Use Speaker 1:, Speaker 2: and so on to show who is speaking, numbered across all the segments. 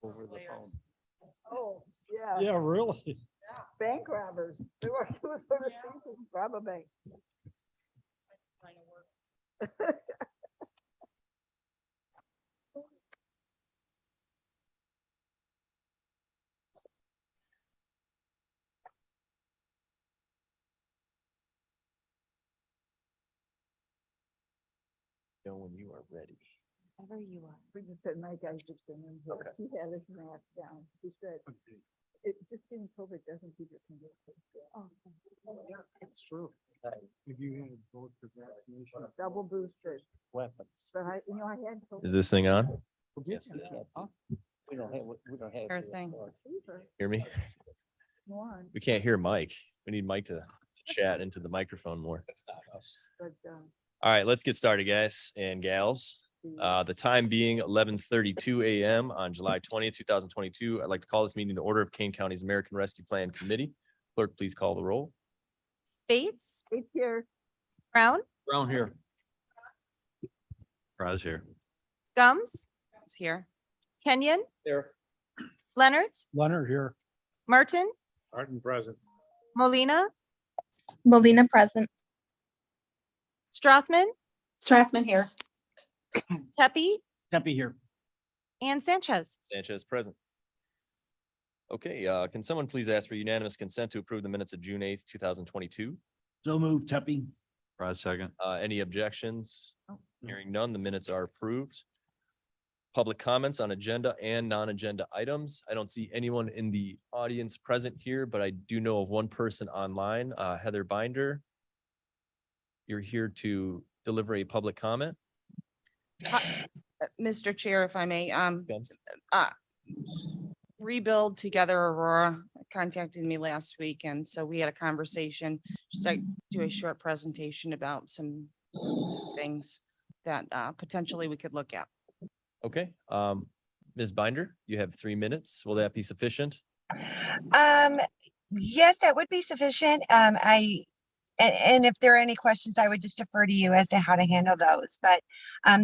Speaker 1: Over the phone.
Speaker 2: Oh, yeah.
Speaker 3: Yeah, really.
Speaker 2: Bank robbers. They were rob a bank.
Speaker 1: Know when you are ready.
Speaker 4: Wherever you are.
Speaker 2: We just said my guy's just in here.
Speaker 1: Okay.
Speaker 2: He had his mask down. He said, it just getting COVID doesn't keep your condition.
Speaker 4: Oh,
Speaker 3: It's true. If you had both the vaccination.
Speaker 2: Double boosted.
Speaker 1: Weapons.
Speaker 2: But I, I had COVID.
Speaker 1: Is this thing on?
Speaker 3: Yes.
Speaker 1: We don't have.
Speaker 4: Sure thing.
Speaker 2: Fever.
Speaker 1: Hear me?
Speaker 2: One,
Speaker 1: We can't hear Mike. We need Mike to chat into the microphone more.
Speaker 2: but,
Speaker 1: All right, let's get started, guys and gals. The time being 11:32 a.m. on July 20th, 2022. I'd like to call this meeting to order of Kane County's American Rescue Plan Committee. Clerk, please call the roll.
Speaker 4: Bates,
Speaker 2: it's here.
Speaker 4: Brown,
Speaker 1: Brown here. Raz here.
Speaker 4: Gums. It's here. Kenyon,
Speaker 1: There.
Speaker 4: Leonard,
Speaker 3: Leonard here.
Speaker 4: Martin,
Speaker 3: Martin present.
Speaker 4: Molina,
Speaker 5: Molina present.
Speaker 4: Strothman,
Speaker 5: Strathman here.
Speaker 4: Tepe,
Speaker 3: Tempe here.
Speaker 4: and Sanchez.
Speaker 1: Sanchez present. Okay, can someone please ask for unanimous consent to approve the minutes of June 8th, 2022?
Speaker 3: So moved, Tempe.
Speaker 6: Raz second.
Speaker 1: Any objections?
Speaker 2: Oh.
Speaker 1: Hearing none, the minutes are approved. Public comments on agenda and non-agenda items. I don't see anyone in the audience present here, but I do know of one person online, Heather Binder. You're here to deliver a public comment.
Speaker 7: Mr. Chair, if I may,
Speaker 1: Gums?
Speaker 7: Rebuild Together Aurora
Speaker 6: contacted me last week, and so we had a conversation. Should I do a short presentation about some things that potentially we could look at?
Speaker 1: Okay, Ms. Binder, you have 3 minutes. Will that be sufficient?
Speaker 7: Yes, that would be sufficient. And if there are any questions, I would just defer to you as to how to handle those. But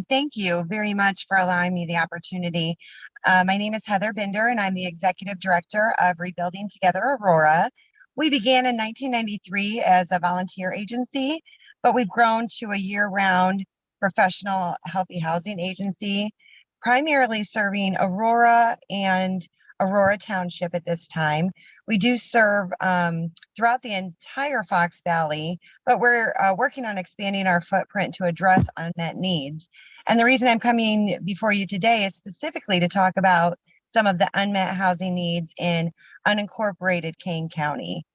Speaker 7: thank you very much for allowing me the opportunity. My name is Heather Binder, and I'm the Executive Director of Rebuilding Together Aurora. We began in 1993 as a volunteer agency, but we've grown to a year-round professional healthy housing agency, primarily serving Aurora and Aurora Township at this time. We do serve throughout the entire Fox Valley, but we're working on expanding our footprint to address unmet needs. And the reason I'm coming before you today is specifically to talk about some of the unmet housing needs in unincorporated Kane County.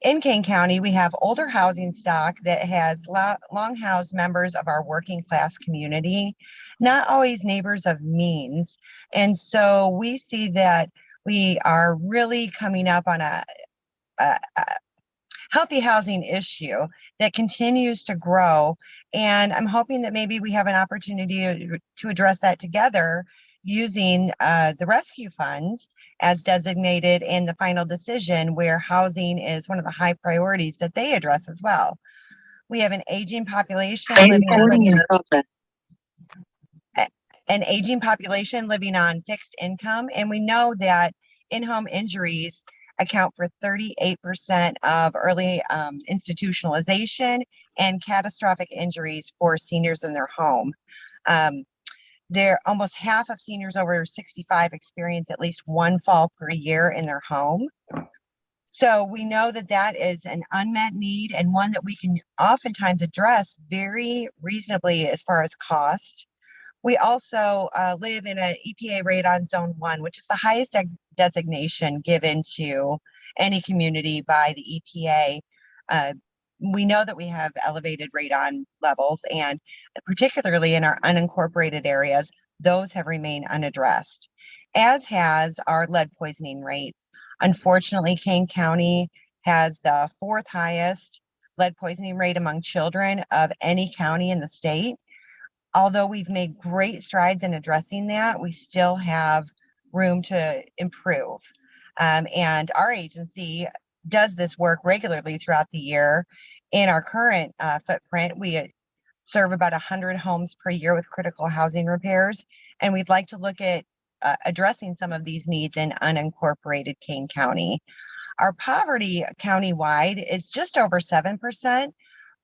Speaker 7: In Kane County, we have older housing stock that has long housed members of our working class community, not always neighbors of means. And so we see that we are really coming up on a healthy housing issue that continues to grow. And I'm hoping that maybe we have an opportunity to address that together using the rescue funds as designated in the final decision, where housing is one of the high priorities that they address as well. We have an aging population living on fixed income, and we know that in-home injuries account for 38% of early institutionalization and catastrophic injuries for seniors in their home. Almost half of seniors over 65 experience at least one fall per year in their home. So we know that that is an unmet need, and one that we can oftentimes address very reasonably as far as cost. We also live in an EPA radon zone 1, which is the highest designation given to any community by the EPA. We know that we have elevated radon levels, and particularly in our unincorporated areas, those have remained unaddressed, as has our lead poisoning rate. Unfortunately, Kane County has the 4th highest lead poisoning rate among children of any county in the state. Although we've made great strides in addressing that, we still have room to improve. And our agency does this work regularly throughout the year. In our current footprint, we serve about 100 homes per year with critical housing repairs, and we'd like to look at addressing some of these needs in unincorporated Kane County. Our poverty countywide is just over 7%,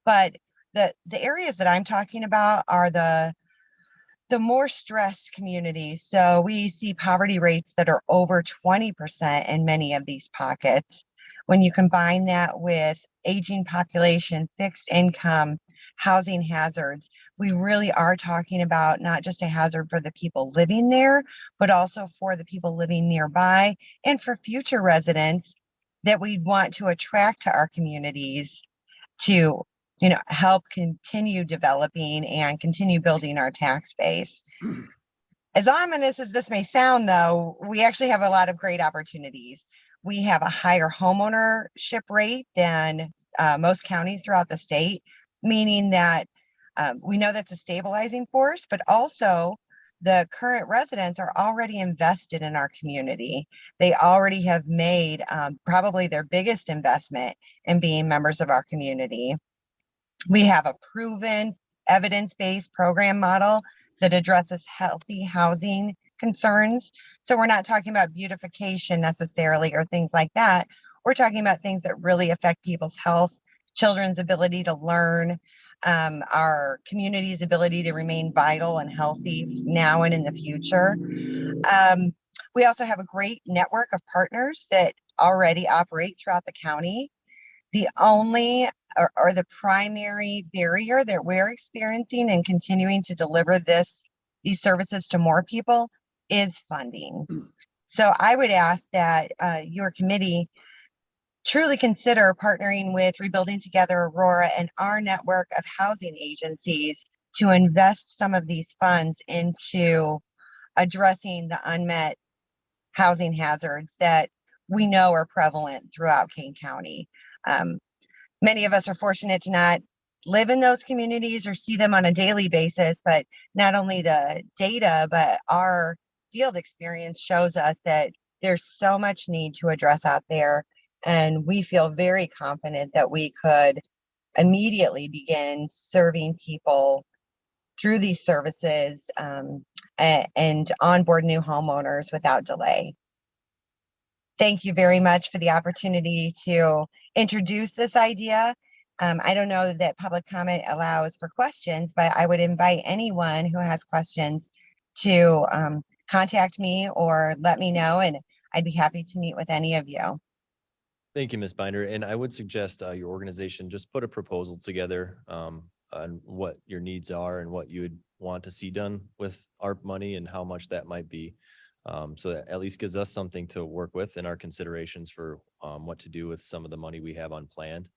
Speaker 7: but the areas that I'm talking about are the more stressed communities. So we see poverty rates that are over 20% in many of these pockets. When you combine that with aging population, fixed income, housing hazards, we really are talking about not just a hazard for the people living there, but also for the people living nearby and for future residents that we want to attract to our communities to help continue developing and continue building our tax base. As ominous as this may sound, though, we actually have a lot of great opportunities. We have a higher homeownership rate than most counties throughout the state, meaning that we know that's a stabilizing force, but also the current residents are already invested in our community. They already have made probably their biggest investment in being members of our community. We have a proven evidence-based program model that addresses healthy housing concerns. So we're not talking about beautification necessarily or things like that. We're talking about things that really affect people's health, children's ability to learn, our community's ability to remain vital and healthy now and in the future. We also have a great network of partners that already operate throughout the county. The only or the primary barrier that we're experiencing and continuing to deliver these services to more people is funding. So I would ask that your committee truly consider partnering with Rebuilding Together Aurora and our network of housing agencies to invest some of these funds into addressing the unmet housing hazards that we know are prevalent throughout Kane County. Many of us are fortunate to not live in those communities or see them on a daily basis, but not only the data, but our field experience shows us that there's so much need to address out there. And we feel very confident that we could immediately begin serving people through these services and onboard new homeowners without delay. Thank you very much for the opportunity to introduce this idea. I don't know that public comment allows for questions, but I would invite anyone who has questions to contact me or let me know, and I'd be happy to meet with any of you.
Speaker 1: Thank you, Ms. Binder. And I would suggest your organization just put a proposal together on what your needs are and what you would want to see done with ARP money and how much that might be. So that at least gives us something to work with in our considerations for what to do with some of the money we have unplanned.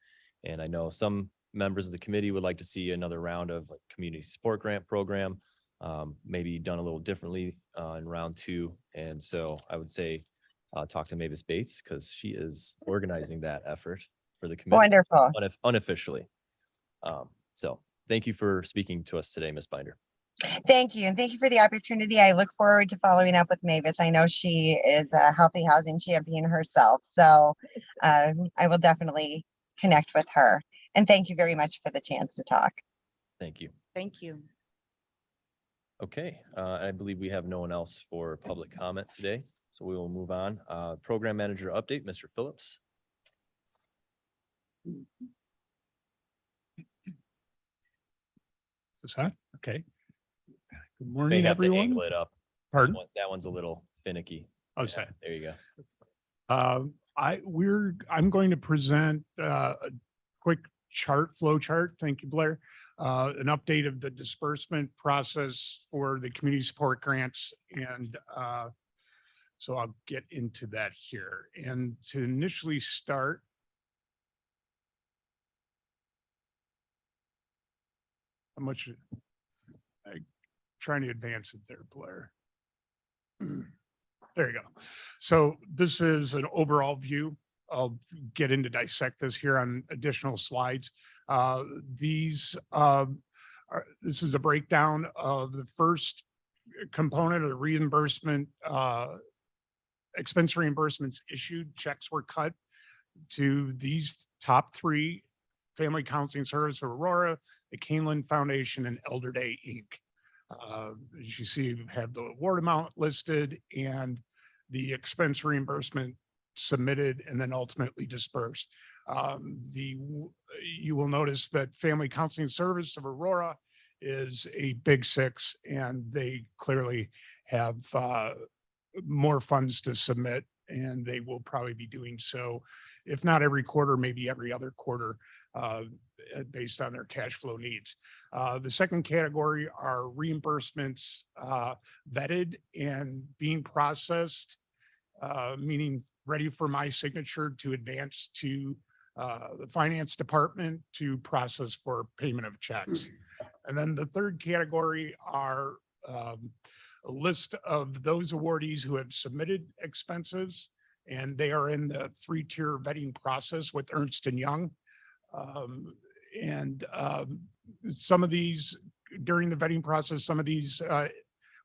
Speaker 1: And I know some members of the committee would like to see another round of like community support grant program, maybe done a little differently in round 2. And so I would say talk to Mavis Bates because she is organizing that effort for the committee
Speaker 7: Wonderful.
Speaker 1: unofficially. So thank you for speaking to us today, Ms. Binder.
Speaker 7: Thank you. And thank you for the opportunity. I look forward to following up with Mavis. I know she is a healthy housing champion herself. So I will definitely connect with her. And thank you very much for the chance to talk.
Speaker 1: Thank you.
Speaker 6: Thank you.
Speaker 1: Okay, I believe we have no one else for public comment today, so we will move on. Program manager update, Mr. Phillips.
Speaker 3: Is that okay? Good
Speaker 1: May
Speaker 3: morning,
Speaker 1: have to
Speaker 3: everyone.
Speaker 1: angle it up.
Speaker 3: Pardon?
Speaker 1: That one's a little finicky.
Speaker 3: Oh,
Speaker 1: Yeah,
Speaker 3: sorry.
Speaker 1: there you go.
Speaker 3: I'm going to present a quick flow chart. Thank you, Blair. An update of the disbursement process for the community support grants. And so I'll get into that here. And to initially start, how much trying to advance it there, Blair. There you go. So this is an overall view. I'll get into dissect this here on additional slides. This is a breakdown of the first component of the reimbursement, expense reimbursements issued. Checks were cut to these top 3: Family Counseling Service of Aurora, the Kane Foundation, and Elder Day, Inc. As you see, we have the award amount listed and the expense reimbursement submitted and then ultimately dispersed. You will notice that Family Counseling Service of Aurora is a big 6, and they clearly have more funds to submit, and they will probably be doing so, if not every quarter, maybe every other quarter, based on their cash flow needs. The second category are reimbursements vetted and being processed, meaning ready for my signature to advance to the finance department to process for payment of checks. And then the third category are a list of those awardees who have submitted expenses, and they are in the 3-tier vetting process with Ernst & Young. Some of these, during the vetting process, some of these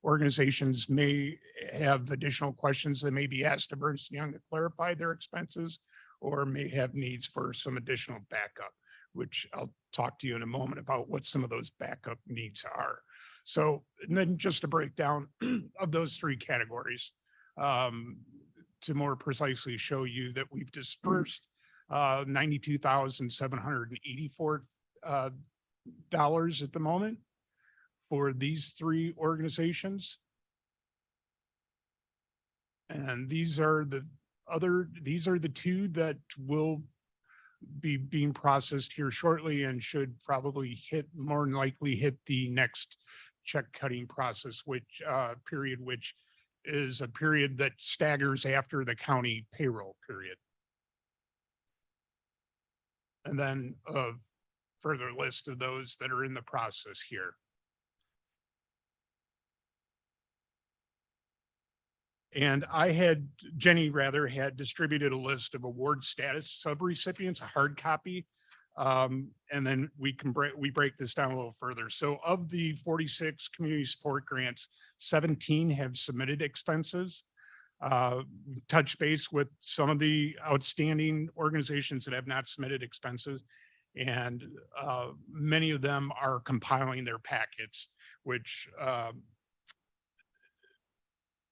Speaker 3: organizations may have additional questions that may be asked of Ernst & Young to clarify their expenses, or may have needs for some additional backup, which I'll talk to you in a moment about what some of those backup needs are. So, and then just a breakdown of those 3 categories to more precisely show you that we've dispersed $92,784 at the moment for these 3 organizations. And these are the 2 that will be being processed here shortly and should probably more than likely hit the next check cutting process, which is a period that staggers after the county payroll period. And then a further list of those that are in the process here. And Jenny rather had distributed a list of award status subrecipients, a hard copy. And then we break this down a little further. So of the 46 community support grants, 17 have submitted expenses. Touch base with some of the outstanding organizations that have not submitted expenses. And many of them are compiling their packets, which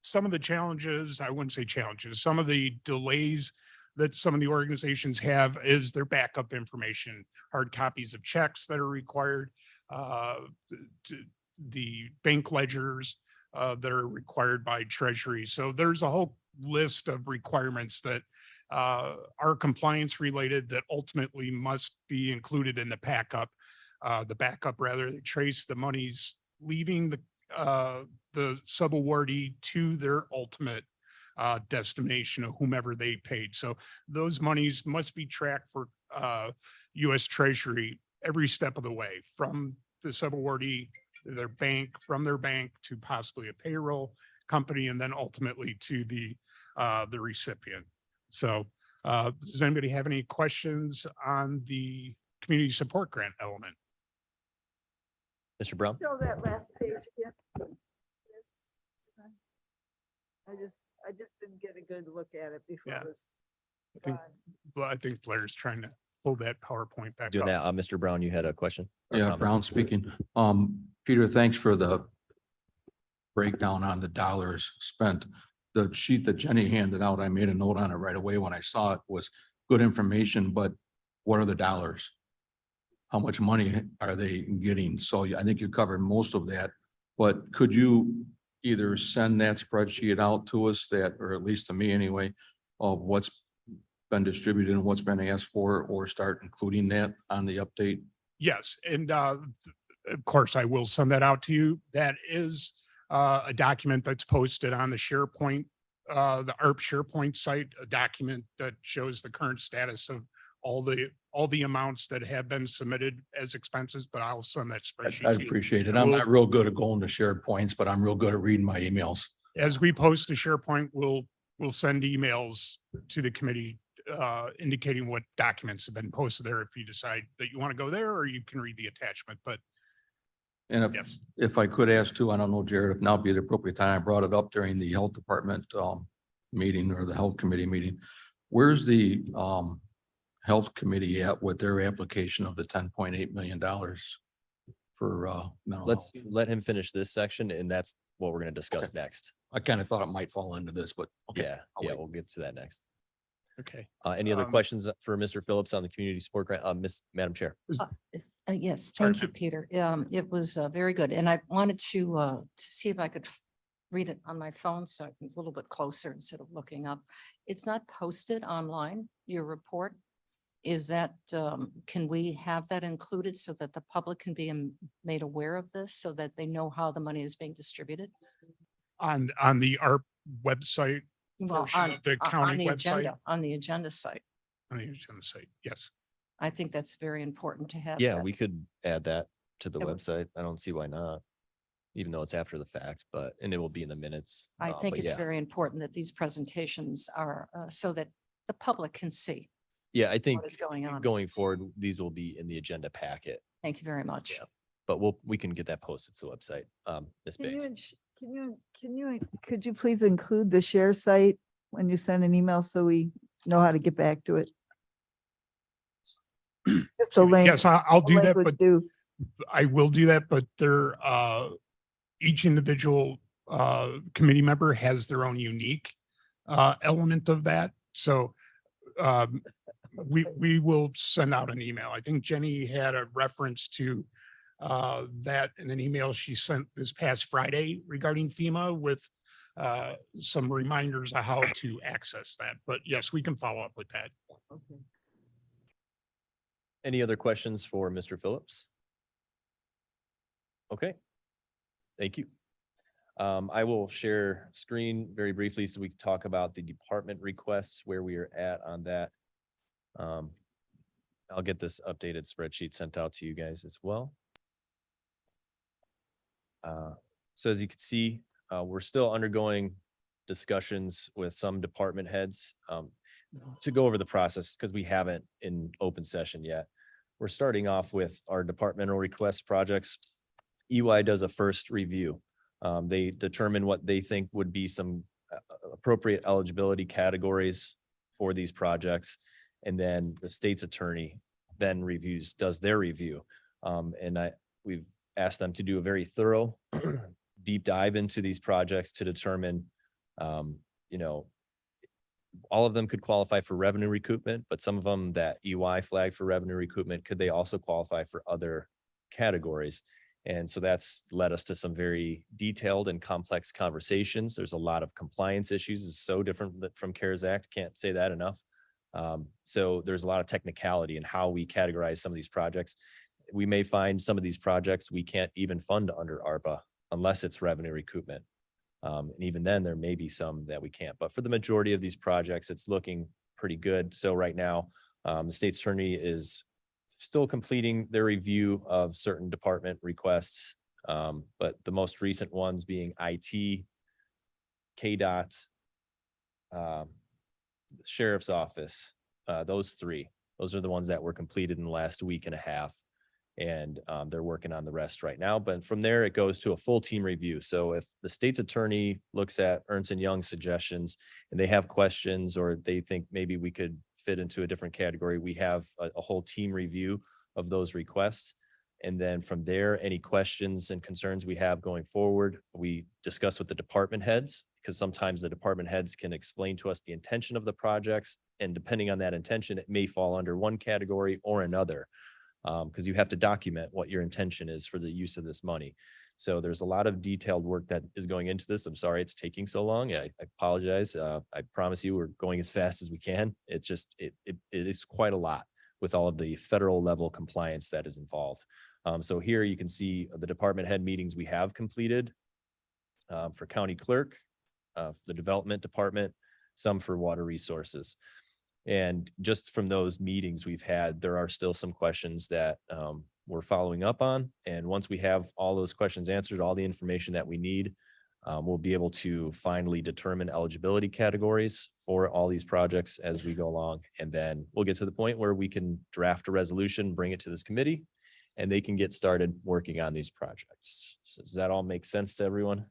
Speaker 3: some of the challenges, I wouldn't say challenges, some of the delays that some of the organizations have is their backup information, hard copies of checks that are required, the bank ledgers that are required by Treasury. So there's a whole list of requirements that are compliance related that ultimately must be included in the backup rather, that trace the monies leaving the subawardee to their ultimate destination of whomever they paid. So those monies must be tracked for US Treasury every step of the way, from the subawardee, their bank, from their bank to possibly a payroll company, and then ultimately to the recipient. So does anybody have any questions on the community support grant element?
Speaker 1: Mr. Brown?
Speaker 2: Show that last page again. I just didn't get a good look at it before
Speaker 3: Yeah.
Speaker 2: this.
Speaker 3: I think, I think Blair's trying to pull that PowerPoint back
Speaker 1: Doing
Speaker 3: up.
Speaker 1: that, Mr. Brown, you had a question? or
Speaker 8: Yeah,
Speaker 1: comment?
Speaker 8: Brown speaking. Peter, thanks for the breakdown on the dollars spent. The sheet that Jenny handed out, I made a note on it right away when I saw it, was good information, but what are the dollars? How much money are they getting? So I think you covered most of that, but could you either send that spreadsheet out to us, that, or at least to me anyway, of what's been distributed and what's been asked for, or start including that on the update?
Speaker 3: Yes, and of course, I will send that out to you. That is a document that's posted on the SharePoint, the ARP SharePoint site, a document that shows the current status of all the amounts that have been submitted as expenses, but I'll send that spreadsheet
Speaker 8: I
Speaker 3: to you.
Speaker 8: appreciate it. I'm not real good at going to shared points, but I'm real good at reading my emails.
Speaker 3: As we post to SharePoint, we'll send emails to the committee indicating what documents have been posted there if you decide that you want to go there, or you can read the attachment, but
Speaker 8: And
Speaker 3: yes.
Speaker 8: if I could ask too, I don't know, Jared, if now be the appropriate time, I brought it up during the health department meeting or the health committee meeting. Where's the health committee at with their application of the $10.8 million for mental
Speaker 1: Let's
Speaker 8: health?
Speaker 1: let him finish this section, and that's what we're gonna discuss next.
Speaker 8: I kind of thought it might fall into this, but okay.
Speaker 1: Yeah,
Speaker 8: I'll
Speaker 1: yeah,
Speaker 8: wait.
Speaker 1: we'll get to that next.
Speaker 3: Okay.
Speaker 1: Any other
Speaker 3: Um,
Speaker 1: questions for Mr. Phillips on the community support grant? Madam Chair?
Speaker 9: Yes,
Speaker 3: Sorry,
Speaker 9: thank you,
Speaker 3: ma'am.
Speaker 9: Peter. It was very good. And I wanted to see if I could read it on my phone, so it's a little bit closer instead of looking up. It's not posted online, your report. Is that, can we have that included so that the public can be made aware of this, so that they know how the money is being distributed?
Speaker 3: On the ARP website,
Speaker 9: Well,
Speaker 3: portion of the county
Speaker 9: the
Speaker 3: website?
Speaker 9: agenda, on the agenda site.
Speaker 3: on the site, yes.
Speaker 9: I think that's very important to have.
Speaker 1: Yeah,
Speaker 9: that.
Speaker 1: we could add that to the
Speaker 9: That would-
Speaker 1: website. I don't see why not. Even though it's after the fact, and it will be in the minutes.
Speaker 9: I think
Speaker 1: but
Speaker 9: it's
Speaker 1: yeah.
Speaker 9: very important that these presentations are so that the public can see
Speaker 1: Yeah, I think
Speaker 9: what is going on.
Speaker 1: going forward, these will be in the agenda packet,
Speaker 9: Thank you very much.
Speaker 1: Yeah. but we can get that posted to the website. Ms. Bates.
Speaker 2: Could you please include the share site when you send an email so we know how to get back to it? Just a link.
Speaker 3: Yes, I'll
Speaker 2: a
Speaker 3: do
Speaker 2: link
Speaker 3: that,
Speaker 2: would
Speaker 3: but
Speaker 2: do.
Speaker 3: I will do that, but each individual committee member has their own unique element of that. So we will send out an email. I think Jenny had a reference to that in an email she sent this past Friday regarding FEMA with some reminders of how to access that. But yes, we can follow up with that.
Speaker 2: Okay.
Speaker 1: Any other questions for Mr. Phillips? Okay. Thank you. I will share screen very briefly so we can talk about the department requests, where we are at on that. I'll get this updated spreadsheet sent out to you guys as well. So as you can see, we're still undergoing discussions with some department heads to go over the process because we haven't in open session yet. We're starting off with our departmental request projects. EY does a first review. They determine what they think would be some appropriate eligibility categories for these projects. And then the state's attorney then does their review. We've asked them to do a very thorough deep dive into these projects to determine, all of them could qualify for revenue recoupment, but some of them that EY flagged for revenue recoupment, could they also qualify for other categories? And so that's led us to some very detailed and complex conversations. There's a lot of compliance issues. It's so different from CARES Act. Can't say that enough. So there's a lot of technicality in how we categorize some of these projects. We may find some of these projects we can't even fund under ARPA unless it's revenue recoupment. And even then, there may be some that we can't. But for the majority of these projects, it's looking pretty good. So right now, the state's attorney is still completing their review of certain department requests. But the most recent ones being IT, KDOT, Sheriff's Office, those three. Those are the ones that were completed in the last week and a half. And they're working on the rest right now. But from there, it goes to a full team review. So if the state's attorney looks at Ernst & Young's suggestions and they have questions, or they think maybe we could fit into a different category, we have a whole team review of those requests. And then from there, any questions and concerns we have going forward, we discuss with the department heads, because sometimes the department heads can explain to us the intention of the projects. And depending on that intention, it may fall under one category or another. Because you have to document what your intention is for the use of this money. So there's a lot of detailed work that is going into this. I'm sorry it's taking so long. I apologize. I promise you we're going as fast as we can. It's just, it is quite a lot with all of the federal level compliance that is involved. So here you can see the department head meetings we have completed for county clerk, the development department, some for water resources. And just from those meetings we've had, there are still some questions that we're following up on. And once we have all those questions answered, all the information that we need, we'll be able to finally determine eligibility categories for all these projects as we go along. And then we'll get to the point where we can draft a resolution, bring it to this committee, and they can get started working on these projects. So does that all make sense to everyone?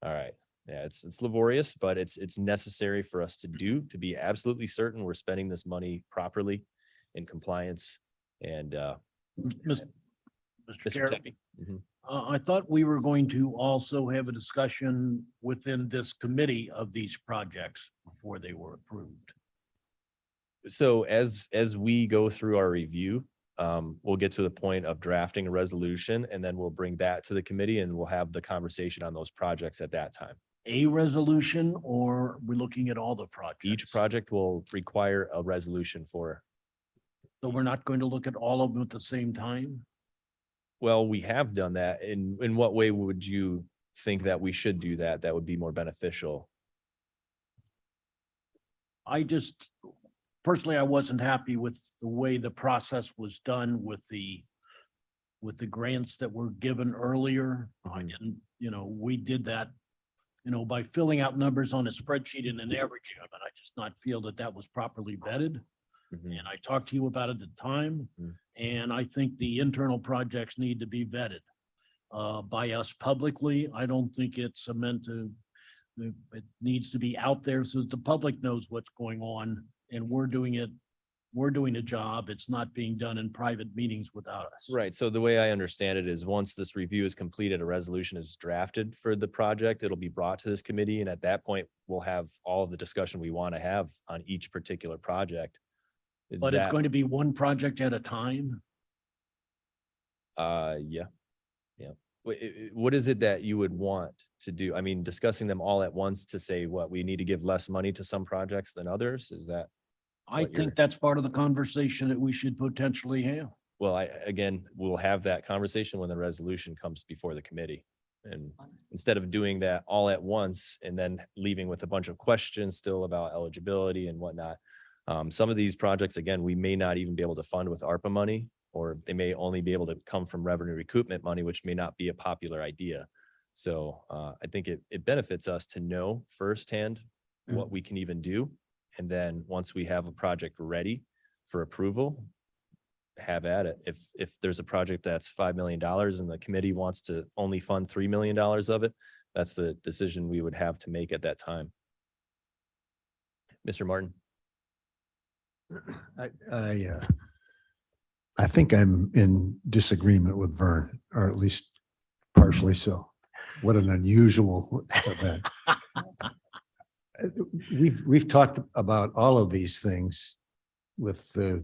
Speaker 1: All right. Yeah, it's laborious, but it's necessary for us to do, to be absolutely certain we're spending this money properly in compliance. And
Speaker 10: Mr.
Speaker 1: Mr.
Speaker 10: Chair,
Speaker 1: Tepe. Mhm.
Speaker 10: I thought we were going to also have a discussion within this committee of these projects before they were approved.
Speaker 1: So as we go through our review, we'll get to the point of drafting a resolution, and then we'll bring that to the committee and we'll have the conversation on those projects at that time.
Speaker 10: A resolution, or we're looking at all the projects?
Speaker 1: Each project will require a resolution for.
Speaker 10: So we're not going to look at all of them at the same time?
Speaker 1: Well, we have done that. In what way would you think that we should do that? That would be more beneficial.
Speaker 10: I just, personally, I wasn't happy with the way the process was done with the grants that were given earlier. And, we did that, by filling out numbers on a spreadsheet and then averaging them. And I just not feel that that was properly vetted.
Speaker 1: Mhm.
Speaker 10: And I talked to you about it at the time,
Speaker 1: Mhm.
Speaker 10: and I think the internal projects need to be vetted by us publicly. I don't think it's meant to, it needs to be out there so that the public knows what's going on, and we're doing a job. It's not being done in private meetings without us.
Speaker 1: Right. So the way I understand it is once this review is completed, a resolution is drafted for the project, it'll be brought to this committee. And at that point, we'll have all of the discussion we want to have on each particular project.
Speaker 10: But it's going to be one project at a time.
Speaker 1: Yeah. What is it that you would want to do? I mean, discussing them all at once to say what we need to give less money to some projects than others, is that?
Speaker 10: I
Speaker 1: what
Speaker 10: think
Speaker 1: you're-
Speaker 10: that's part of the conversation that we should potentially have.
Speaker 1: Well, again, we'll have that conversation when the resolution comes before the committee. And instead of doing that all at once and then leaving with a bunch of questions still about eligibility and whatnot. Some of these projects, again, we may not even be able to fund with ARPA money, or they may only be able to come from revenue recoupment money, which may not be a popular idea. So I think it benefits us to know firsthand what we can even do. And then once we have a project ready for approval, have at it. If there's a project that's $5 million and the committee wants to only fund $3 million of it, that's the decision we would have to make at that time. Mr. Martin.
Speaker 11: I think I'm in disagreement with Vern, or at least partially so. What an unusual event. We've talked about all of these things with the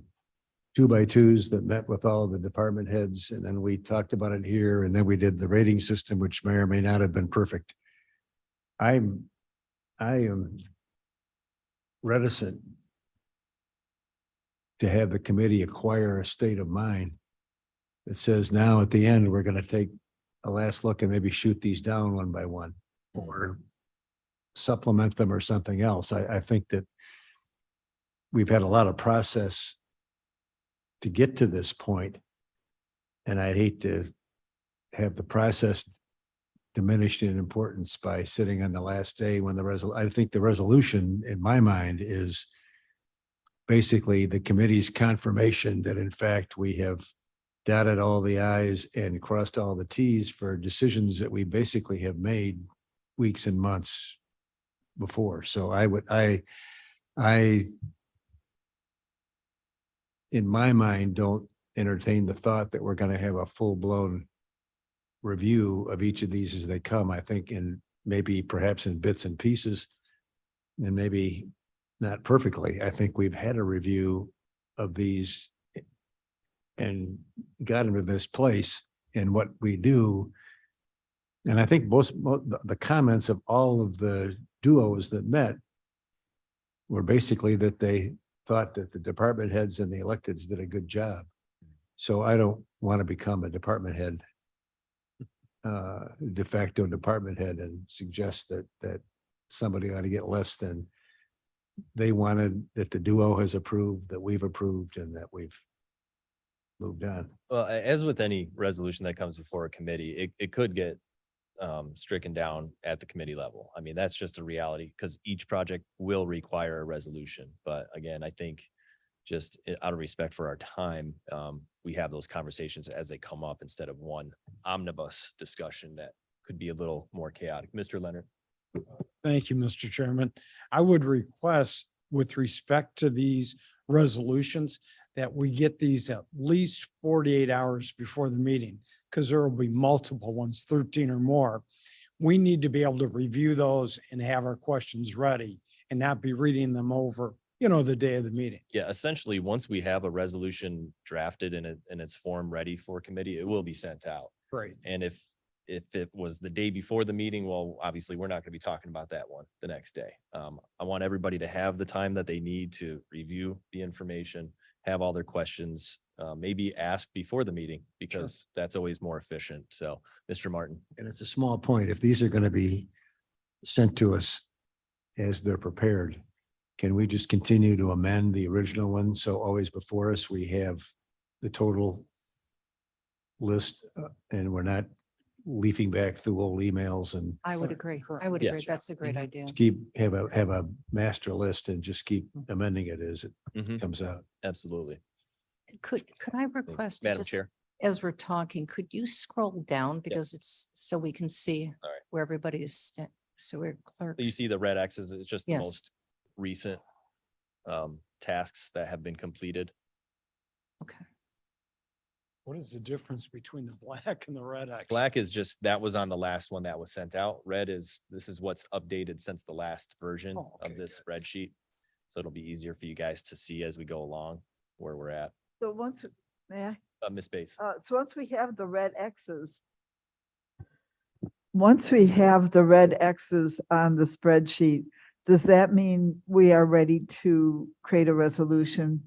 Speaker 11: 2x2s that met with all of the department heads, and then we talked about it here, and then we did the rating system, which may or may not have been perfect. I am reticent to have the committee acquire a state of mind that says now at the end, we're going to take a last look and maybe shoot these down one by one or supplement them or something else. I think that we've had a lot of process to get to this point, and I'd hate to have the process diminished in importance by sitting on the last day when I think the resolution in my mind is basically the committee's confirmation that in fact we have dotted all the i's and crossed all the t's for decisions that we basically have made weeks and months before. So I in my mind don't entertain the thought that we're going to have a full-blown review of each of these as they come. I think in maybe perhaps in bits and pieces, and maybe not perfectly. I think we've had a review of these and got into this place in what we do. And I think most the comments of all of the duos that met were basically that they thought that the department heads and the electeds did a good job. So I don't want to become a department head, de facto department head, and suggest that somebody ought to get less than they wanted, that the duo has approved, that we've approved, and that we've moved on.
Speaker 1: Well, as with any resolution that comes before a committee, it could get stricken down at the committee level. I mean, that's just a reality because each project will require a resolution. But again, I think just out of respect for our time, we have those conversations as they come up instead of one omnibus discussion that could be a little more chaotic. Mr. Leonard.
Speaker 12: Thank you, Mr. Chairman. I would request with respect to these resolutions that we get these at least 48 hours before the meeting, because there will be multiple ones, 13 or more. We need to be able to review those and have our questions ready and not be reading them over, the day of the meeting.
Speaker 1: Yeah, essentially, once we have a resolution drafted in its form ready for committee, it will be sent out.
Speaker 12: Great.
Speaker 1: And if it was the day before the meeting, well, obviously, we're not going to be talking about that one the next day. I want everybody to have the time that they need to review the information, have all their questions, maybe ask before the meeting, because that's always more efficient. So, Mr. Martin.
Speaker 11: And it's a small point. If these are going to be sent to us as they're prepared, can we just continue to amend the original one? So always before us, we have the total list and we're not leafing back through old emails and
Speaker 9: I would agree. I would
Speaker 1: Yeah.
Speaker 9: agree. That's a great idea.
Speaker 11: have a master list and just keep amending it as it
Speaker 1: Mhm.
Speaker 11: comes out.
Speaker 1: Absolutely.
Speaker 9: Could I request,
Speaker 1: Madam
Speaker 9: just
Speaker 1: Chair.
Speaker 9: as we're talking, could you scroll down because it's so we can see
Speaker 1: All right.
Speaker 9: where everybody is, so we're clerks.
Speaker 1: You see the red X's, it's just the
Speaker 9: Yes.
Speaker 1: most recent tasks that have been completed.
Speaker 9: Okay.
Speaker 12: What is the difference between the black and the red X?
Speaker 1: Black is just, that was on the last one that was sent out. Red is, this is what's updated since the last version
Speaker 12: Oh,
Speaker 1: of
Speaker 12: okay,
Speaker 1: this spreadsheet. So it'll be easier for you guys to see as we go along where we're at.
Speaker 2: So may I?
Speaker 1: Ms. Bates.
Speaker 2: So once we have the red X's, on the spreadsheet, does that mean we are ready to create a resolution?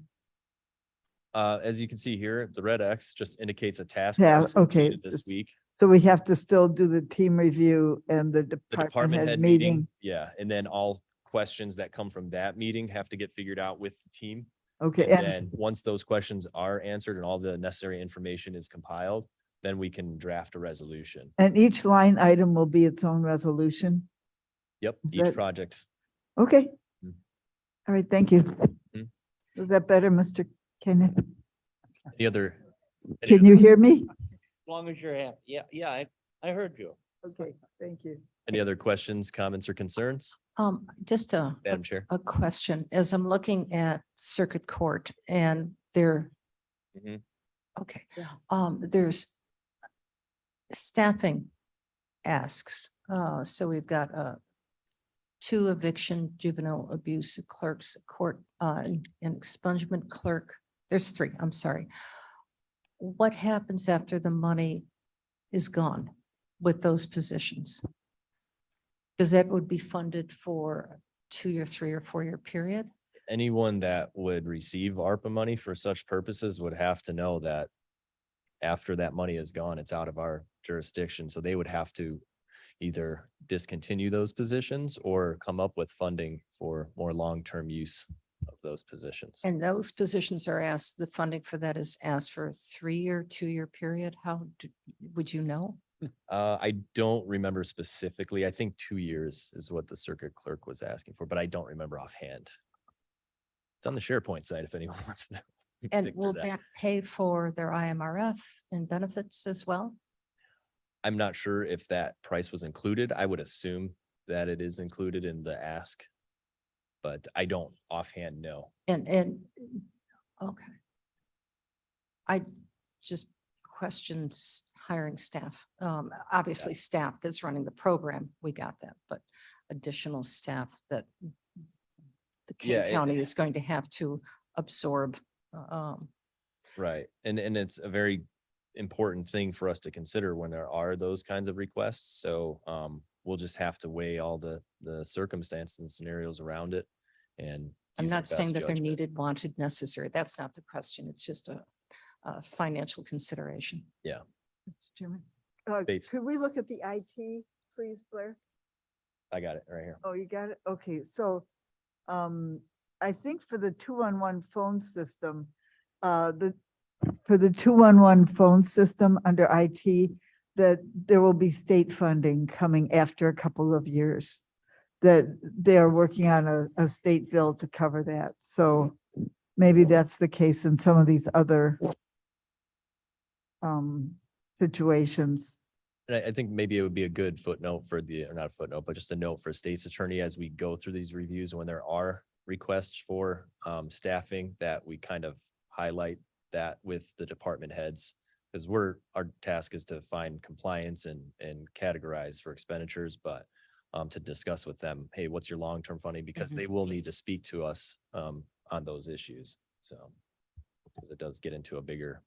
Speaker 1: As you can see here, the red X just indicates a task.
Speaker 2: Yeah,
Speaker 1: that was
Speaker 2: okay,
Speaker 1: completed
Speaker 2: it's
Speaker 1: This
Speaker 2: just
Speaker 1: week.
Speaker 2: So we have to still do the team review and the
Speaker 1: The
Speaker 2: department head meeting?
Speaker 1: Yeah, and then all questions that come from that meeting have to get figured out with the team.
Speaker 2: Okay,
Speaker 1: And
Speaker 2: and
Speaker 1: then once those questions are answered and all the necessary information is compiled, then we can draft a resolution.
Speaker 2: And each line item will be its own resolution.
Speaker 1: Yep,
Speaker 2: Is
Speaker 1: each
Speaker 2: that-
Speaker 1: project.
Speaker 2: Okay.
Speaker 1: Mm.
Speaker 2: All right, thank you.
Speaker 1: Mm.
Speaker 2: Was that better, Mr. Kenneth?
Speaker 1: Any other?
Speaker 2: Can you hear me?
Speaker 10: As long as you're happy. Yeah, I heard you.
Speaker 2: Okay, thank you.
Speaker 1: Any other questions, comments, or concerns?
Speaker 9: Just
Speaker 1: Madam Chair?
Speaker 9: a question, as I'm looking at circuit court and there,
Speaker 1: Mhm.
Speaker 9: okay, there's staffing asks, so we've got, 2 eviction juvenile abuse clerks, court, and expungement clerk. There's 3, I'm sorry. What happens after the money is gone with those positions? Because that would be funded for 2-year, 3 or 4-year period?
Speaker 1: Anyone that would receive ARPA money for such purposes would have to know that after that money is gone, it's out of our jurisdiction. So they would have to either discontinue those positions or come up with funding for more long-term use of those positions.
Speaker 9: And those positions are asked, the funding for that is asked for a 3-year, 2-year period? Would you know?
Speaker 1: I don't remember specifically. I think 2 years is what the circuit clerk was asking for, but I don't remember offhand. It's on the SharePoint site if anyone wants to.
Speaker 9: And
Speaker 1: dig through
Speaker 9: will that pay for their IMRF and benefits as well?
Speaker 1: I'm not sure if that price was included. I would assume that it is included in the ask, but I don't offhand know.
Speaker 9: And, okay. I just questions hiring staff. Obviously staff that's running the program, we got that, but additional staff that the
Speaker 1: Yeah,
Speaker 9: Kane County is going to have to absorb.
Speaker 1: Right. And it's a very important thing for us to consider when there are those kinds of requests. So we'll just have to weigh all the circumstances and scenarios around it. And
Speaker 9: I'm
Speaker 1: use our
Speaker 9: not saying
Speaker 1: best
Speaker 9: that they're
Speaker 1: judgment.
Speaker 9: needed, wanted, necessary. That's not the question. It's just a financial consideration.
Speaker 2: Mr. Chairman.
Speaker 1: Bates.
Speaker 2: Could we look at the IT, please, Blair?
Speaker 1: I got it right here.
Speaker 2: Oh, you got it? Okay, so I think for the 211 phone system, for the 211 phone system under IT, that there will be state funding coming after a couple of years. That they are working on a state bill to cover that. So maybe that's the case in some of these other situations.
Speaker 1: And I think maybe it would be a good footnote for or not a footnote, but just a note for state's attorney as we go through these reviews, when there are requests for staffing, that we kind of highlight that with the department heads. Because our task is to find compliance and categorize for expenditures, but to discuss with them, hey, what's your long-term funding? Because they will need to speak to us on those issues. So, because it does get into a bigger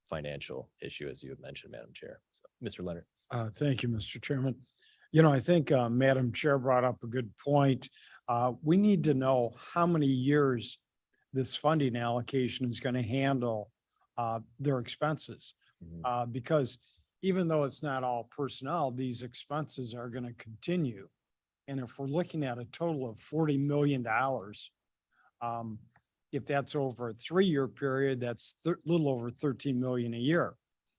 Speaker 1: financial issue, as you have mentioned, Madam Chair. So, Mr. Leonard.
Speaker 12: Thank you, Mr. Chairman. I think Madam Chair brought up a good point. We need to know how many years this funding allocation is going to handle their expenses. Because even though it's not all personnel, these expenses are going to continue. And if we're looking at a total of $40 million, if that's over a 3-year period, that's a little over 13 million a year.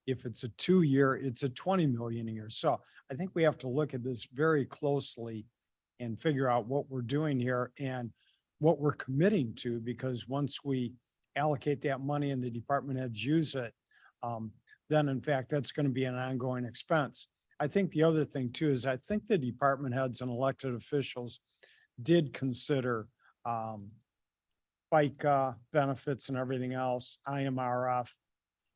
Speaker 12: If it's a 2-year, it's a 20 million a year. So I think we have to look at this very closely and figure out what we're doing here and what we're committing to, because once we allocate that money and the department heads use it, then in fact, that's going to be an ongoing expense. I think the other thing too is I think the department heads and elected officials did consider FICA benefits and everything else, IMRF,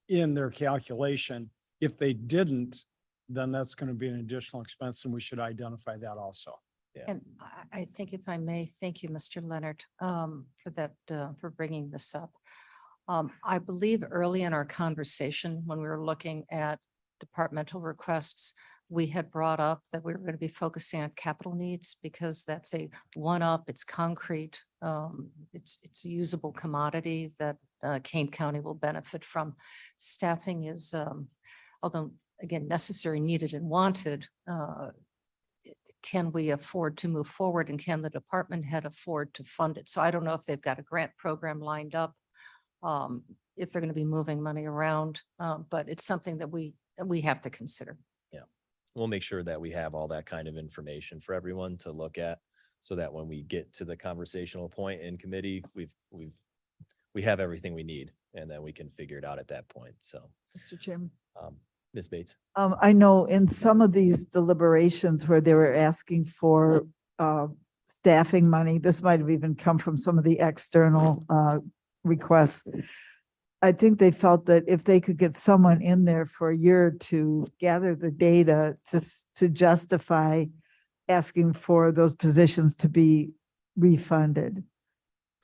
Speaker 12: in their calculation. If they didn't, then that's going to be an additional expense, and we should identify that also.
Speaker 9: And I think if I may, thank you, Mr. Leonard, for that, for bringing this up. I believe early in our conversation, when we were looking at departmental requests, we had brought up that we were going to be focusing on capital needs because that's a one-up, it's concrete, it's a usable commodity that Kane County will benefit from. Staffing is, although again, necessary, needed, and wanted, can we afford to move forward, and can the department head afford to fund it? So I don't know if they've got a grant program lined up, if they're going to be moving money around, but it's something that we we have to consider.
Speaker 1: We'll make sure that we have all that kind of information for everyone to look at, so that when we get to the conversational point in committee, we have everything we need, and then we can figure it out at that point. So,
Speaker 2: Mr. Chairman.
Speaker 1: Ms. Bates.
Speaker 2: I know in some of these deliberations where they were asking for staffing money, this might have even come from some of the external requests. I think they felt that if they could get someone in there for a year to gather the data to justify asking for those positions to be funded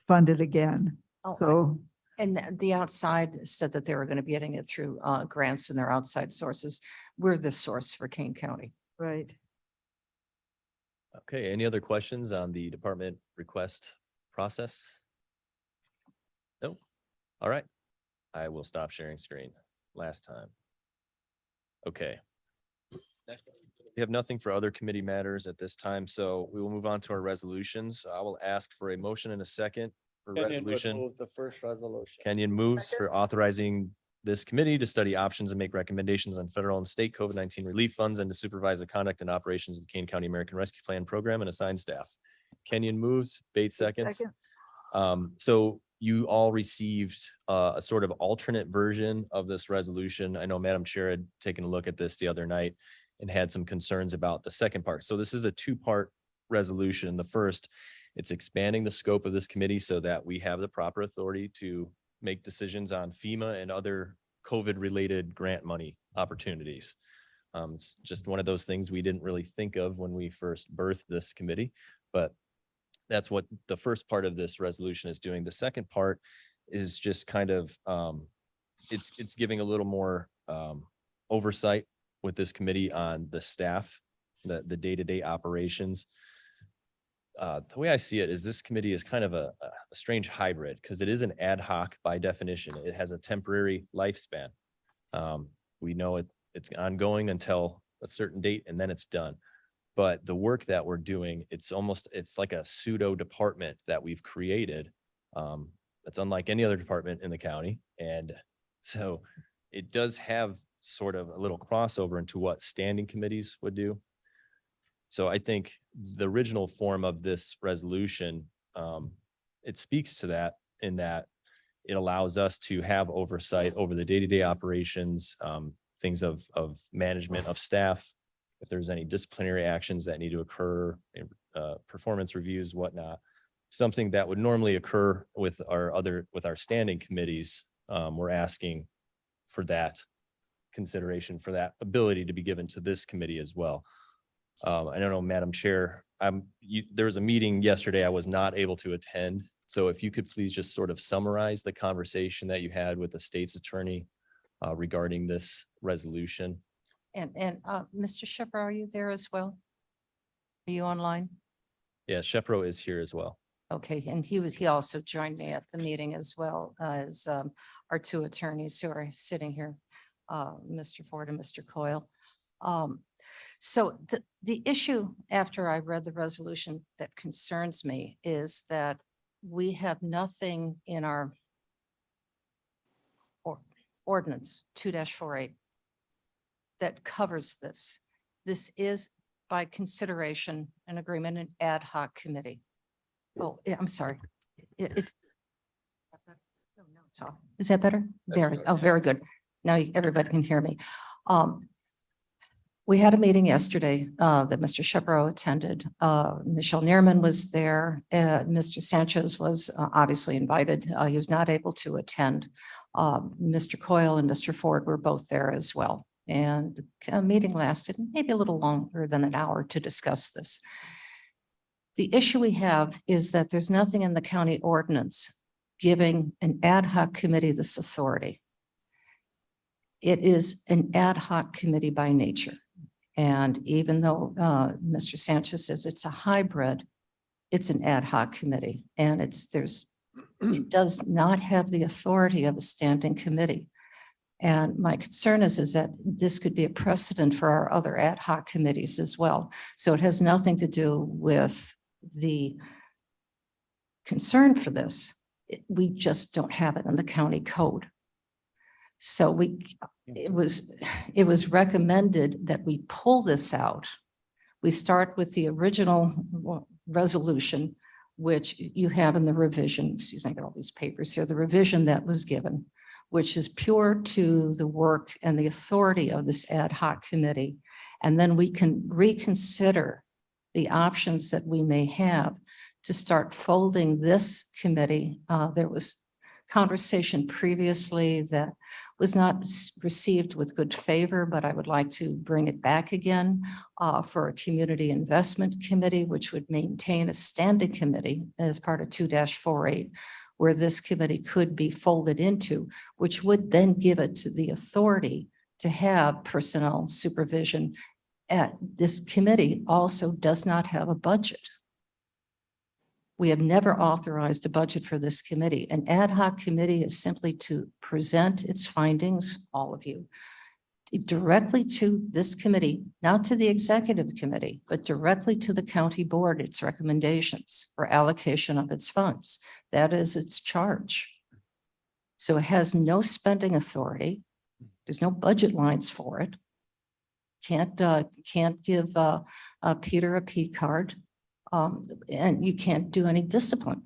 Speaker 2: again.
Speaker 9: Oh,
Speaker 2: So,
Speaker 9: And the outside said that they were going to be getting it through grants and their outside sources. We're the source for Kane County.
Speaker 2: right.
Speaker 1: Okay, any other questions on the department request process? No? All right. I will stop sharing screen last time. Okay. We have nothing for other committee matters at this time, so we will move on to our resolutions. I will ask for a motion in a second for resolution.
Speaker 10: The first resolution.
Speaker 1: Kenyon moves for authorizing this committee to study options and make recommendations on federal and state COVID-19 relief funds and to supervise the conduct and operations of the Kane County American Rescue Plan Program and assign staff. Kenyon moves, Bates seconds. So you all received a sort of alternate version of this resolution. I know Madam Chair had taken a look at this the other night and had some concerns about the second part. So this is a two-part resolution. The first, it's expanding the scope of this committee so that we have the proper authority to make decisions on FEMA and other COVID-related grant money opportunities. It's just one of those things we didn't really think of when we first birthed this committee, but that's what the first part of this resolution is doing. The second part is just kind of, it's giving a little more oversight with this committee on the staff, the day-to-day operations. The way I see it is this committee is kind of a strange hybrid because it is an ad hoc by definition. It has a temporary lifespan. We know it's ongoing until a certain date and then it's done. But the work that we're doing, it's like a pseudo department that we've created. That's unlike any other department in the county. And so it does have sort of a little crossover into what standing committees would do. So I think the original form of this resolution, it speaks to that in that it allows us to have oversight over the day-to-day operations, things of management of staff, if there's any disciplinary actions that need to occur, performance reviews, whatnot, something that would normally occur with our standing committees. We're asking for that consideration, for that ability to be given to this committee as well. I don't know, Madam Chair, there was a meeting yesterday I was not able to attend. So if you could please just sort of summarize the conversation that you had with the state's attorney regarding this resolution.
Speaker 9: And Mr. Shepherd, are you there as well? Are you online?
Speaker 1: Yeah, Shepro is here as well.
Speaker 9: Okay, and he also joined me at the meeting as well as our two attorneys who are sitting here, Mr. Ford and Mr. Coyle. So the issue after I read the resolution that concerns me is that we have nothing in our ordinance 2-48 that covers this. This is by consideration an agreement, an ad hoc committee. Oh, yeah, I'm sorry. It's. Is that better? Very, oh, very good. Now everybody can hear me. We had a meeting yesterday that Mr. Shepro attended. Michelle Neerman was there. Mr. Sanchez was obviously invited. He was not able to attend. Mr. Coyle and Mr. Ford were both there as well. And the meeting lasted maybe a little longer than an hour to discuss this. The issue we have is that there's nothing in the county ordinance giving an ad hoc committee this authority. It is an ad hoc committee by nature. And even though Mr. Sanchez says it's a hybrid, it's an ad hoc committee. And it does not have the authority of a standing committee. And my concern is that this could be a precedent for our other ad hoc committees as well. So it has nothing to do with the concern for this. We just don't have it in the county code. So it was recommended that we pull this out. We start with the original resolution, which you have in the revision, excuse me, I got all these papers here, the revision that was given, which is pure to the work and the authority of this ad hoc committee. And then we can reconsider the options that we may have to start folding this committee. There was conversation previously that was not received with good favor, but I would like to bring it back again for a community investment committee, which would maintain a standing committee as part of 2-48, where this committee could be folded into, which would then give it to the authority to have personnel supervision. This committee also does not have a budget. We have never authorized a budget for this committee. An ad hoc committee is simply to present its findings, all of you, directly to this committee, not to the executive committee, but directly to the county board, its recommendations for allocation of its funds. That is its charge. So it has no spending authority. There's no budget lines for it. Can't give Peter a P card. And you can't do any discipline.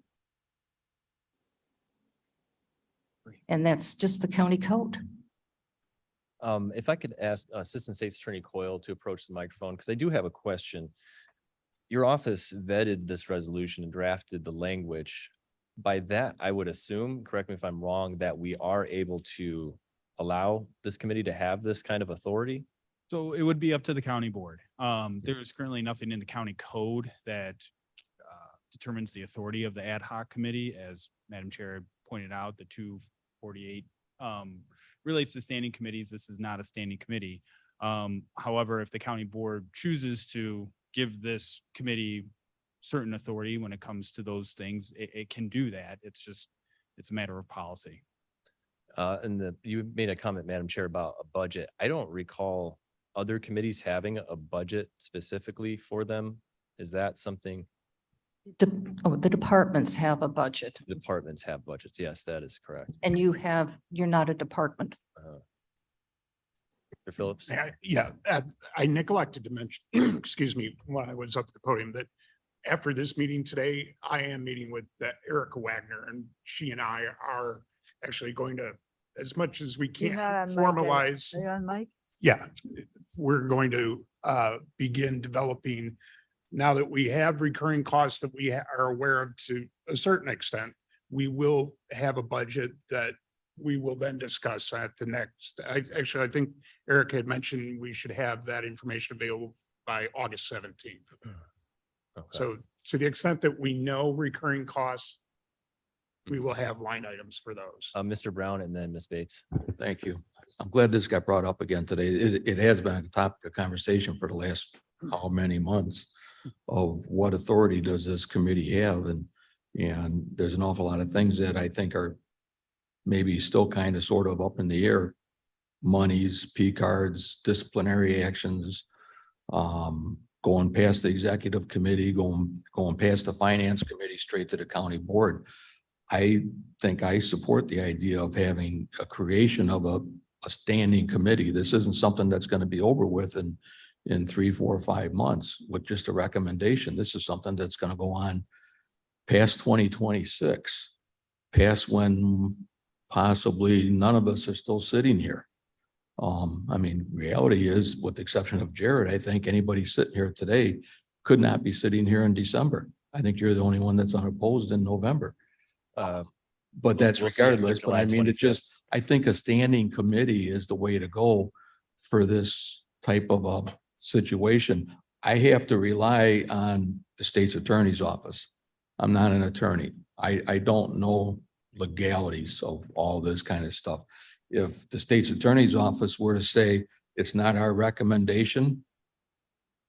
Speaker 9: And that's just the county code.
Speaker 1: If I could ask Assistant State's Attorney Coyle to approach the microphone, because I do have a question. Your office vetted this resolution and drafted the language. By that, I would assume, correct me if I'm wrong, that we are able to allow this committee to have this kind of authority?
Speaker 13: So it would be up to the county board. There is currently nothing in the county code that determines the authority of the ad hoc committee. As Madam Chair pointed out, the 248 relates to standing committees. This is not a standing committee. However, if the county board chooses to give this committee certain authority when it comes to those things, it can do that. It's a matter of policy.
Speaker 1: And you made a comment, Madam Chair, about a budget. I don't recall other committees having a budget specifically for them. Is that something?
Speaker 9: The departments have a budget,
Speaker 1: Departments have budgets. Yes, that is correct.
Speaker 9: and you're not a department.
Speaker 1: Mr. Phillips?
Speaker 3: Yeah, I neglected to mention, excuse me, when I was up at the podium, that after this meeting today, I am meeting with Erica Wagner, and she and I are actually going to, as much as we
Speaker 2: You're
Speaker 3: can,
Speaker 2: not on mic,
Speaker 3: formalize.
Speaker 2: Are you on mic?
Speaker 3: Yeah, we're going to begin developing, now that we have recurring costs that we are aware of to a certain extent, we will have a budget that we will then discuss at the next. I think Eric had mentioned we should have that information available by August 17th.
Speaker 1: Okay.
Speaker 3: So to the extent that we know recurring costs, we will have line items for those.
Speaker 1: Mr. Brown and then Ms. Bates.
Speaker 8: Thank you. I'm glad this got brought up again today. It has been a topic of conversation for the last how many months of what authority does this committee have? And there's an awful lot of things that I think are maybe still kind of sort of up in the air. Monies, P cards, disciplinary actions, going past the executive committee, going past the finance committee, straight to the county board. I think I support the idea of having a creation of a standing committee. This isn't something that's going to be over with in 3, 4, 5 months with just a recommendation. This is something that's going to go on past 2026, past when possibly none of us are still sitting here. I mean, reality is, with the exception of Jared, I think anybody sitting here today could not be sitting here in December. I think you're the only one that's unopposed in November. But that's
Speaker 1: We'll see after
Speaker 8: regardless, but
Speaker 1: July
Speaker 8: I mean,
Speaker 1: 25th.
Speaker 8: I think a standing committee is the way to go for this type of a situation. I have to rely on the state's attorney's office. I'm not an attorney. I don't know legalities of all this kind of stuff. If the state's attorney's office were to say, it's not our recommendation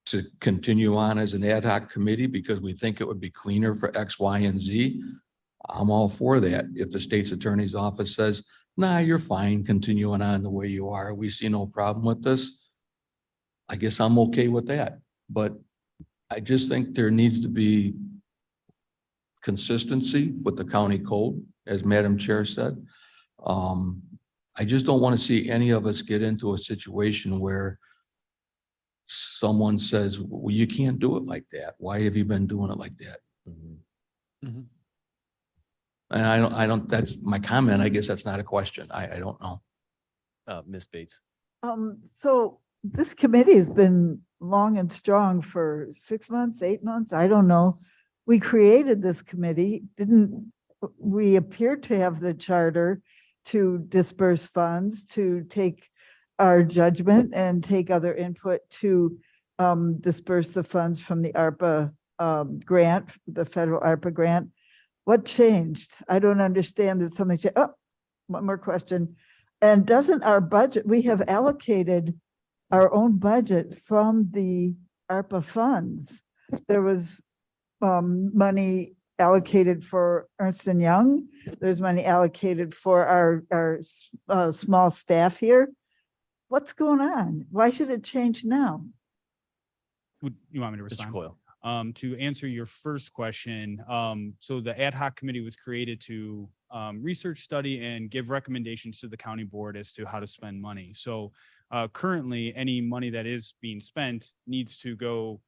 Speaker 8: to continue on as an ad hoc committee because we think it would be cleaner for X, Y, and Z, I'm all for that. If the state's attorney's office says, nah, you're fine continuing on the way you are, we see no problem with this, I guess I'm okay with that. But I just think there needs to be consistency with the county code, as Madam Chair said. I just don't want to see any of us get into a situation where someone says, well, you can't do it like that. Why have you been doing it like that?
Speaker 1: Mhm.
Speaker 8: And I don't, that's my comment. I guess that's not a question. I don't know.
Speaker 1: Ms. Bates.
Speaker 2: So this committee has been long and strong for 6 months, 8 months, I don't know. We created this committee, didn't, we appear to have the charter to disperse funds, to take our judgment and take other input to disperse the funds from the ARPA grant, the federal ARPA grant. What changed? I don't understand that something changed. Oh, one more question. And doesn't our budget, we have allocated our own budget from the ARPA funds. There was money allocated for Ernst and Young. There's money allocated for our small staff here. What's going on? Why should it change now?
Speaker 13: Would you want me to
Speaker 1: Mr.
Speaker 13: respond?
Speaker 1: Coyle.
Speaker 13: To answer your first question, so the ad hoc committee was created to research, study, and give recommendations to the county board as to how to spend money. So currently, any money that is being spent needs to go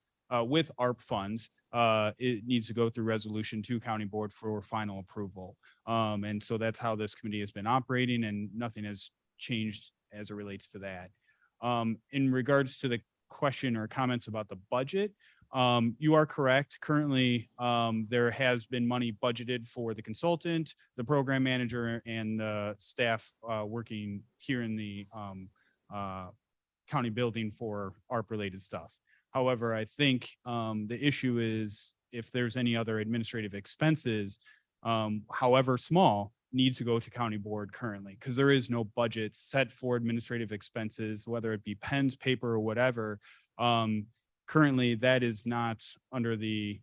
Speaker 13: with ARP funds. It needs to go through resolution to county board for final approval. And so that's how this committee has been operating, and nothing has changed as it relates to that. In regards to the question or comments about the budget, you are correct. Currently, there has been money budgeted for the consultant, the program manager, and the staff working here in the county building for ARP-related stuff. However, I think the issue is if there's any other administrative expenses, however small, need to go to county board currently, because there is no budget set for administrative expenses, whether it be pens, paper, or whatever. Currently, that is not under the,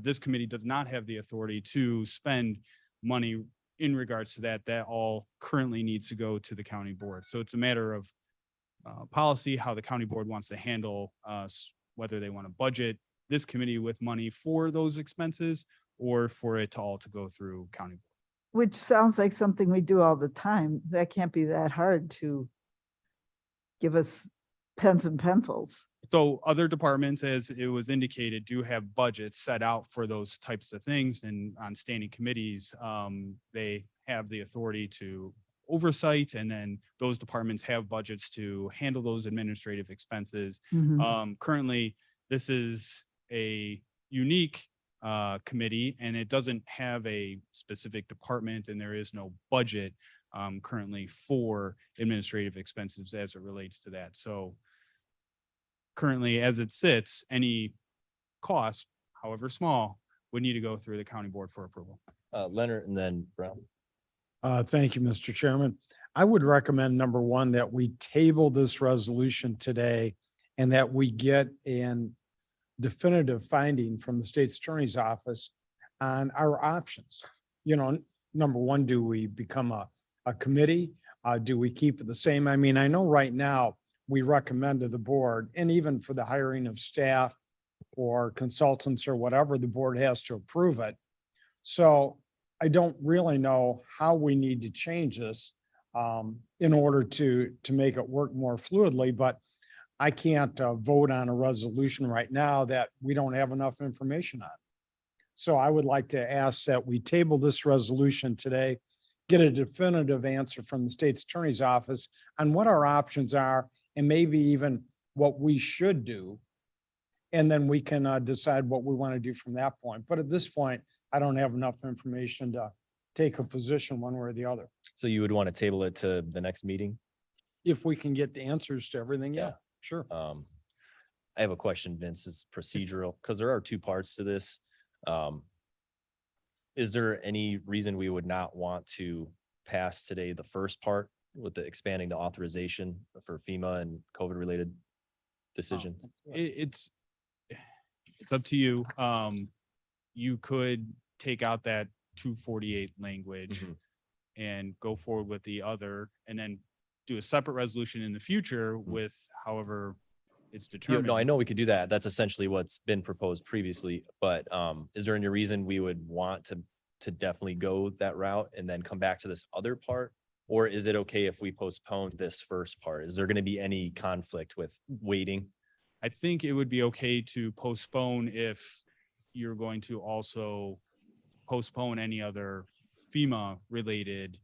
Speaker 13: this committee does not have the authority to spend money in regards to that. That all currently needs to go to the county board. So it's a matter of policy, how the county board wants to handle whether they want to budget this committee with money for those expenses or for it to all to go through county board.
Speaker 2: Which sounds like something we do all the time. That can't be that hard to give us pens and pencils.
Speaker 13: So other departments, as it was indicated, do have budgets set out for those types of things, and on standing committees, they have the authority to oversight, and then those departments have budgets to handle those administrative expenses. Currently, this is a unique committee, and it doesn't have a specific department, and there is no budget currently for administrative expenses as it relates to that. So currently, as it sits, any cost, however small, would need to go through the county board for approval.
Speaker 1: Leonard and then Brown.
Speaker 12: Thank you, Mr. Chairman. I would recommend, number one, that we table this resolution today and that we get an definitive finding from the state's attorney's office on our options. You know, number one, do we become a committee? Do we keep it the same? I mean, I know right now we recommend to the board, and even for the hiring of staff or consultants or whatever, the board has to approve it. So I don't really know how we need to change this in order to make it work more fluidly, but I can't vote on a resolution right now that we don't have enough information on. So I would like to ask that we table this resolution today, get a definitive answer from the state's attorney's office on what our options are and maybe even what we should do. And then we can decide what we want to do from that point. But at this point, I don't have enough information to take a position one way or the other.
Speaker 1: So you would want to table it to the next meeting?
Speaker 12: If we can get the answers to everything, yeah, sure.
Speaker 1: I have a question, Vince, is procedural, because there are two parts to this. Is there any reason we would not want to pass today the first part with the expanding the authorization for FEMA and COVID related decisions?
Speaker 13: It's up to you. You could take out that 248 language and go forward with the other, and then do a separate resolution in the future with however it's determined.
Speaker 1: No, I know we could do that. That's essentially what's been proposed previously, but is there any reason we would want to definitely go that route and then come back to this other part Or is it okay if we postpone this first part? Is there going to be any conflict with waiting?
Speaker 13: I think it would be okay to postpone if you're going to also postpone any other FEMA related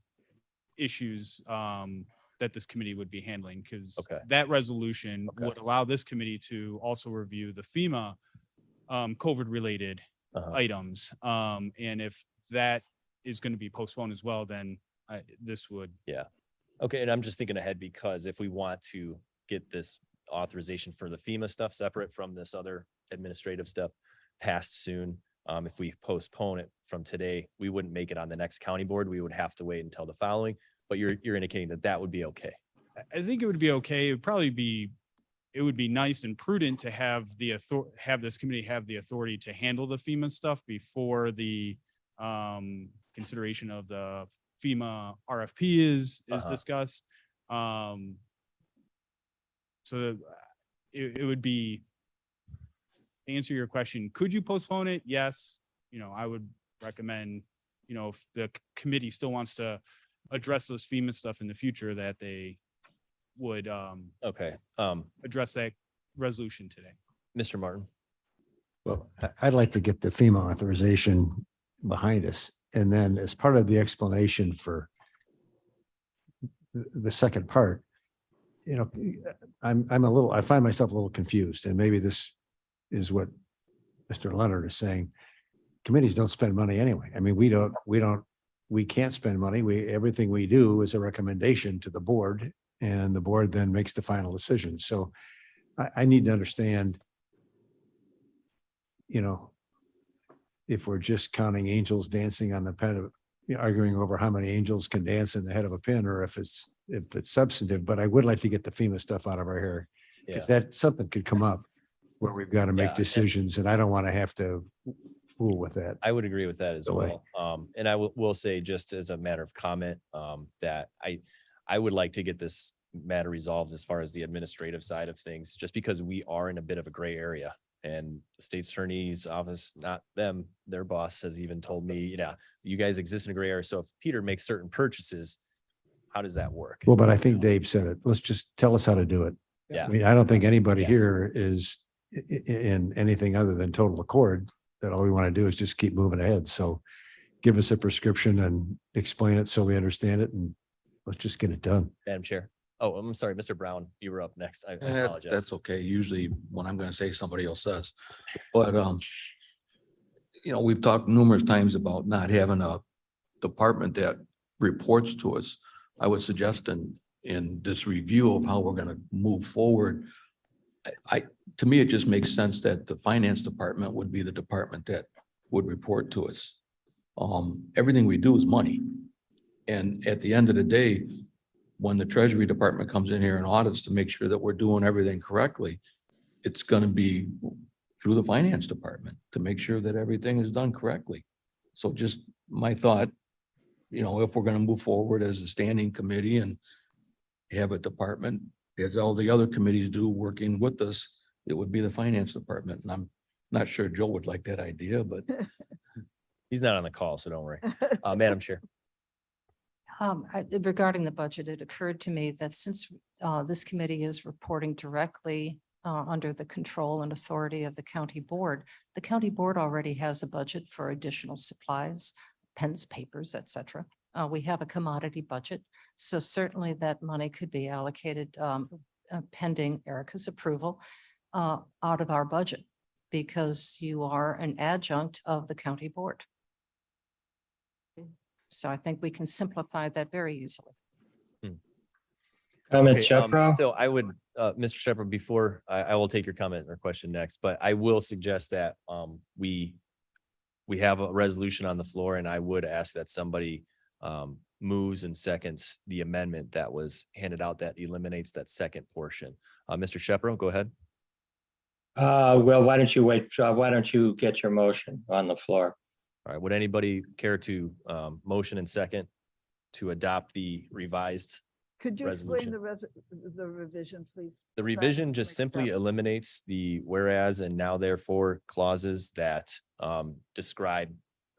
Speaker 13: issues that this committee would be handling, because
Speaker 1: Okay.
Speaker 13: that resolution
Speaker 1: Okay.
Speaker 13: would allow this committee to also review the FEMA COVID related
Speaker 1: Uh-huh.
Speaker 13: items. And if that is going to be postponed as well, then this would.
Speaker 1: Yeah. Okay. And I'm just thinking ahead, because if we want to get this authorization for the FEMA stuff separate from this other administrative stuff passed soon, if we postpone it from today, we wouldn't make it on the next county board. We would have to wait until the following, but you're indicating that that would be okay.
Speaker 13: I think it would be okay. It would be nice and prudent to have have this committee have the authority to handle the FEMA stuff before the consideration of the FEMA RFP is
Speaker 1: Uh-huh.
Speaker 13: discussed. So it would be, to answer your question, could you postpone it? Yes. I would recommend, if the committee still wants to address those FEMA stuff in the future, that they would
Speaker 1: Okay.
Speaker 13: address that resolution today.
Speaker 1: Mr. Martin.
Speaker 11: Well, I'd like to get the FEMA authorization behind us. And then as part of the explanation for the second part, I find myself a little confused, and maybe this is what Mr. Leonard is saying. Committees don't spend money anyway. I mean, we can't spend money. Everything we do is a recommendation to the board, and the board then makes the final decision. So I need to understand, if we're just counting angels dancing on the pen of, arguing over how many angels can dance in the head of a pin, or if it's substantive. But I would like to get the FEMA stuff out of our hair, because that something could come up where we've got to
Speaker 1: Yeah,
Speaker 11: make
Speaker 1: and-
Speaker 11: decisions, and I don't want to have to fool with that.
Speaker 1: I would agree with that as
Speaker 11: The way.
Speaker 1: well. And I will say, just as a matter of comment, that I would like to get this matter resolved as far as the administrative side of things, just because we are in a bit of a gray area. And the state's attorney's office, not them, their boss has even told me, you guys exist in a gray area. So if Peter makes certain purchases, how does that work?
Speaker 11: Well, but I think Dave said it. Let's just tell us how to do it.
Speaker 1: Yeah.
Speaker 11: I mean, I don't think anybody
Speaker 1: Yeah.
Speaker 11: here is in anything other than total accord, that all we want to do is just keep moving ahead. So give us a prescription and explain it so we understand it, and let's just get it done.
Speaker 1: Madam Chair. Oh, I'm sorry, Mr. Brown, you were up next. I
Speaker 8: Eh,
Speaker 1: apologize.
Speaker 8: That's okay. Usually when I'm gonna say, somebody else says. But, we've talked numerous times about not having a department that reports to us. I would suggest in this review of how we're gonna move forward, to me, it just makes sense that the finance department would be the department that would report to us. Everything we do is money. And at the end of the day, when the Treasury Department comes in here and audits to make sure that we're doing everything correctly, it's gonna be through the finance department to make sure that everything is done correctly. So just my thought, if we're gonna move forward as a standing committee and have a department, as all the other committees do, working with us, it would be the finance department. And I'm not sure Joe would like that idea, but
Speaker 1: He's not on the call, so don't worry. Madam Chair.
Speaker 9: Regarding the budget, it occurred to me that since this committee is reporting directly under the control and authority of the county board already has a budget for additional supplies, pens, papers, etc. We have a commodity budget, so certainly that money could be allocated pending Erica's approval out of our budget, because you are an adjunct of the county board. So I think we can simplify that very easily.
Speaker 1: Okay, so I would, Mr. Shepherd, before I will take your comment or question next, but I will suggest that we have a resolution on the floor, and I would ask that somebody moves and seconds the amendment that was handed out that eliminates that second portion. Mr. Shepherd, go ahead.
Speaker 14: Well, why don't you wait? Why don't you get your motion on the floor?
Speaker 1: All right, would anybody care to motion and second to adopt the revised?
Speaker 2: Could you explain
Speaker 1: Resolution.
Speaker 2: the revision, please?
Speaker 1: The
Speaker 2: So I
Speaker 1: revision
Speaker 2: don't
Speaker 1: just
Speaker 2: mix
Speaker 1: simply
Speaker 2: up.
Speaker 1: eliminates the whereas and now therefore clauses that describe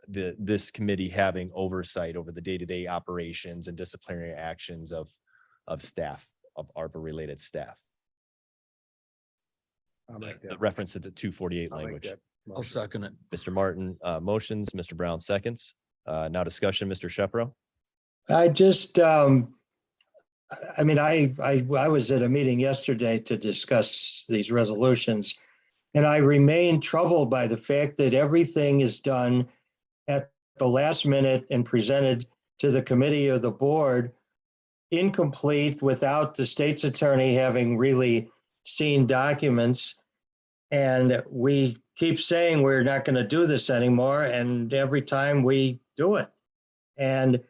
Speaker 1: this committee having oversight over the day-to-day operations and disciplinary actions of staff, of ARPA-related staff.
Speaker 11: I'll make
Speaker 1: The
Speaker 11: that.
Speaker 1: reference to the 248
Speaker 11: I'll make
Speaker 1: language.
Speaker 11: that
Speaker 8: I'll
Speaker 11: motion.
Speaker 8: second it.
Speaker 1: Mr. Martin motions, Mr. Brown seconds. Now discussion, Mr. Shepro.
Speaker 14: I just, I mean, I was at a meeting yesterday to discuss these resolutions. And I remain troubled by the fact that everything is done at the last minute and presented to the committee or the board incomplete without the state's attorney having really seen documents. And we keep saying we're not going to do this anymore, and every time we do it. And